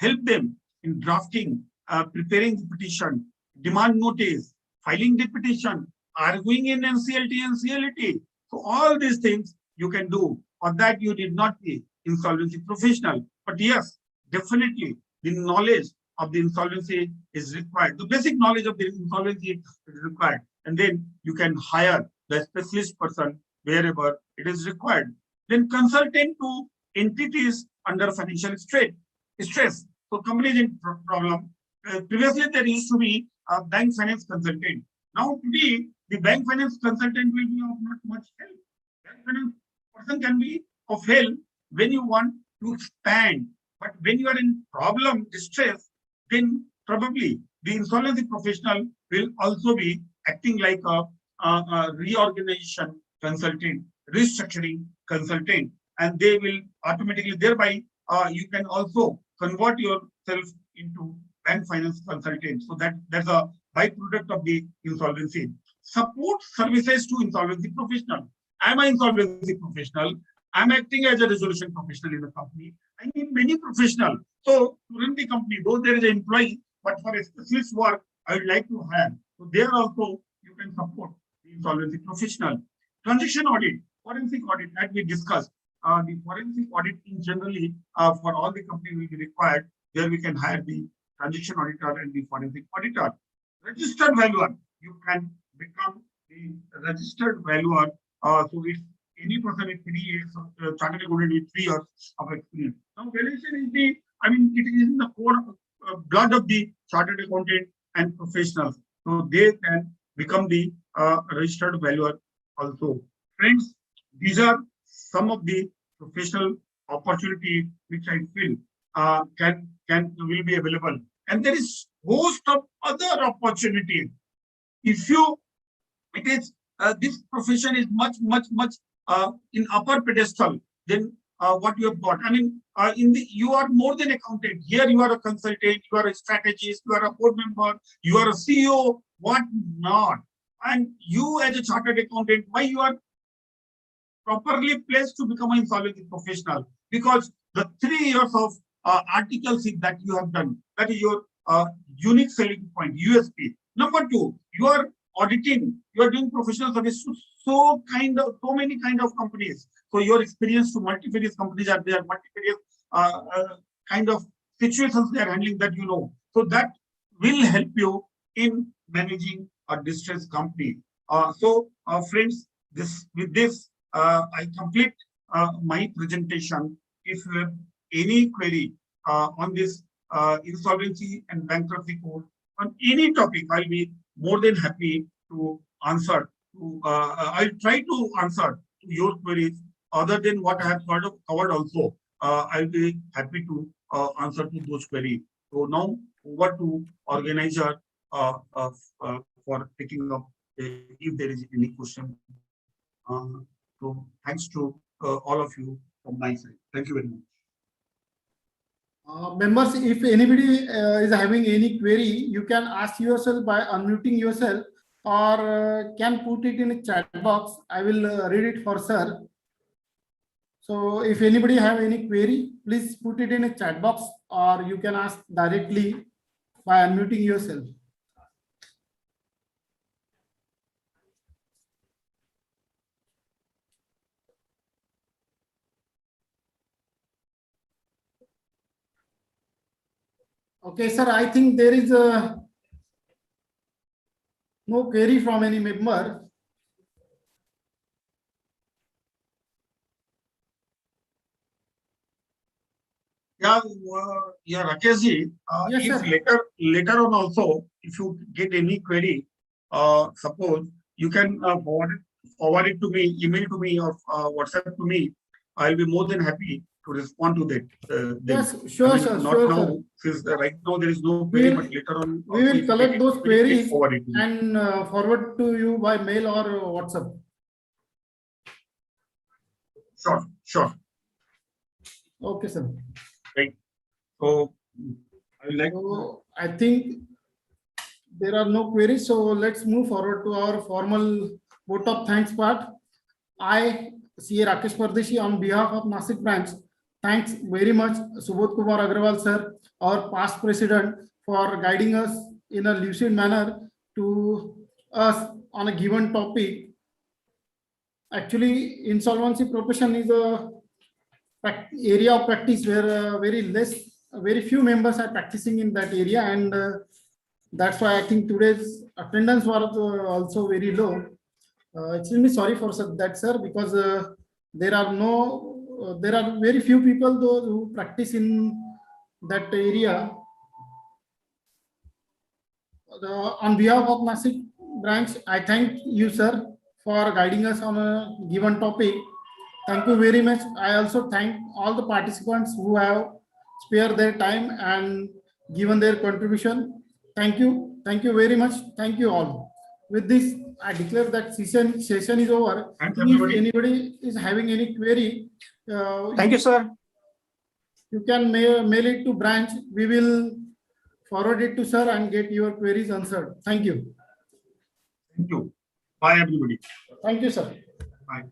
help them in drafting, preparing the petition, demand notice, filing the petition, arguing in NCLT and CLT. So all these things you can do. For that, you did not be insolvency professional. But yes, definitely the knowledge of the insolvency is required. The basic knowledge of the insolvency is required. And then you can hire the specialist person wherever it is required. Then consultant to entities under financial stress. So companies in problem. Previously, there used to be a bank finance consultant. Now today, the bank finance consultant will be of not much help. Bank finance person can be of help when you want to expand. But when you are in problem, distress, then probably the insolvency professional will also be acting like a reorganization consultant, restructuring consultant, and they will automatically, thereby you can also convert yourself into bank finance consultant. So that's a byproduct of the insolvency. Support services to insolvency professional. I'm an insolvency professional. I'm acting as a resolution professional in the company. I need many professionals. So to run the company, though there is an employee, but for a specialist work, I would like to hire. So there also you can support the insolvency professional. Transaction audit, forensic audit, as we discussed. The forensic audit in generally for all the company will be required. There we can hire the transaction auditor and the forensic auditor. Registered valuer, you can become the registered valuer. So it's any person with 3 years of chartered accountant with 3 years of experience. Now, valuation is it is in the core blood of the chartered accountant and professionals. So they can become the registered valuer also. Friends, these are some of the professional opportunity which I feel will be available. And there is host of other opportunities. If you, it is this profession is much in upper pedestal than what you have got. I mean, you are more than accountant. Here you are a consultant, you are a strategist, you are a board member, you are a CEO, what not. And you as a chartered accountant, why you are properly placed to become an insolvency professional? Because the 3 years of Article 6 that you have done, that is your unique selling point, USP. Number 2, you are auditing, you are doing professional service to so many kind of companies. So your experience to multifarious companies are there, multifarious kind of situations they are handling that you know. So that will help you in managing a distressed company. Friends, with this I complete my presentation. If you have any query on this insolvency and bankruptcy code on any topic, I'll be more than happy to answer. I'll try to answer your queries other than what I have covered also. I'll be happy to answer to those queries. So now over to organizer for taking up if there is any question. So thanks to all of you from my side. Thank you very much. Members, if anybody is having any query, you can ask yourself by unmuting yourself, or can put it in a chat box. I will read it for sir. So if anybody have any query, please put it in a chat box, or you can ask directly by unmuting yourself. Okay, sir, I think there is no query from any member. Yeah, Rakesh ji, Yes, if sir. later on also, if you get any query, suppose you can forward it to me, email to me, or WhatsApp to me. I'll be more than happy to respond to that. Yes, Them. sure, I mean, sir, not sure, now, sir. since right now there is no query, but later on We also, will if you get collect it, those please queries forward it to me. and forward to you by mail or WhatsApp. Sure. Okay, sir. Right. So I will like. So I think there are no queries. So let's move forward to our formal vote of thanks part. I, CA Rakesh Pardeshi, on behalf of Nasik branch, thanks very much Subodh Kumar Agrawal sir, our past president, for guiding us in a lucid manner to us on a given topic. Actually, insolvency profession is a area of practice where very few members are practicing in that area, and that's why I think today's attendance was also very low. Extremely sorry for that, sir, because there are very few people though who practice in that area. On behalf of Nasik branch, I thank you, sir, for guiding us on a given topic. Thank you very much. I also thank all the participants who have spared their time and given their contribution. Thank you. Thank you very much. Thank you all. With this, I declare that session is over. Thanks, If everybody. anybody is having any query, Thank you, sir. you can mail it to branch. We will forward it to sir and get your queries answered. Thank you. Thank you. Bye, everybody. Thank you, sir. Bye.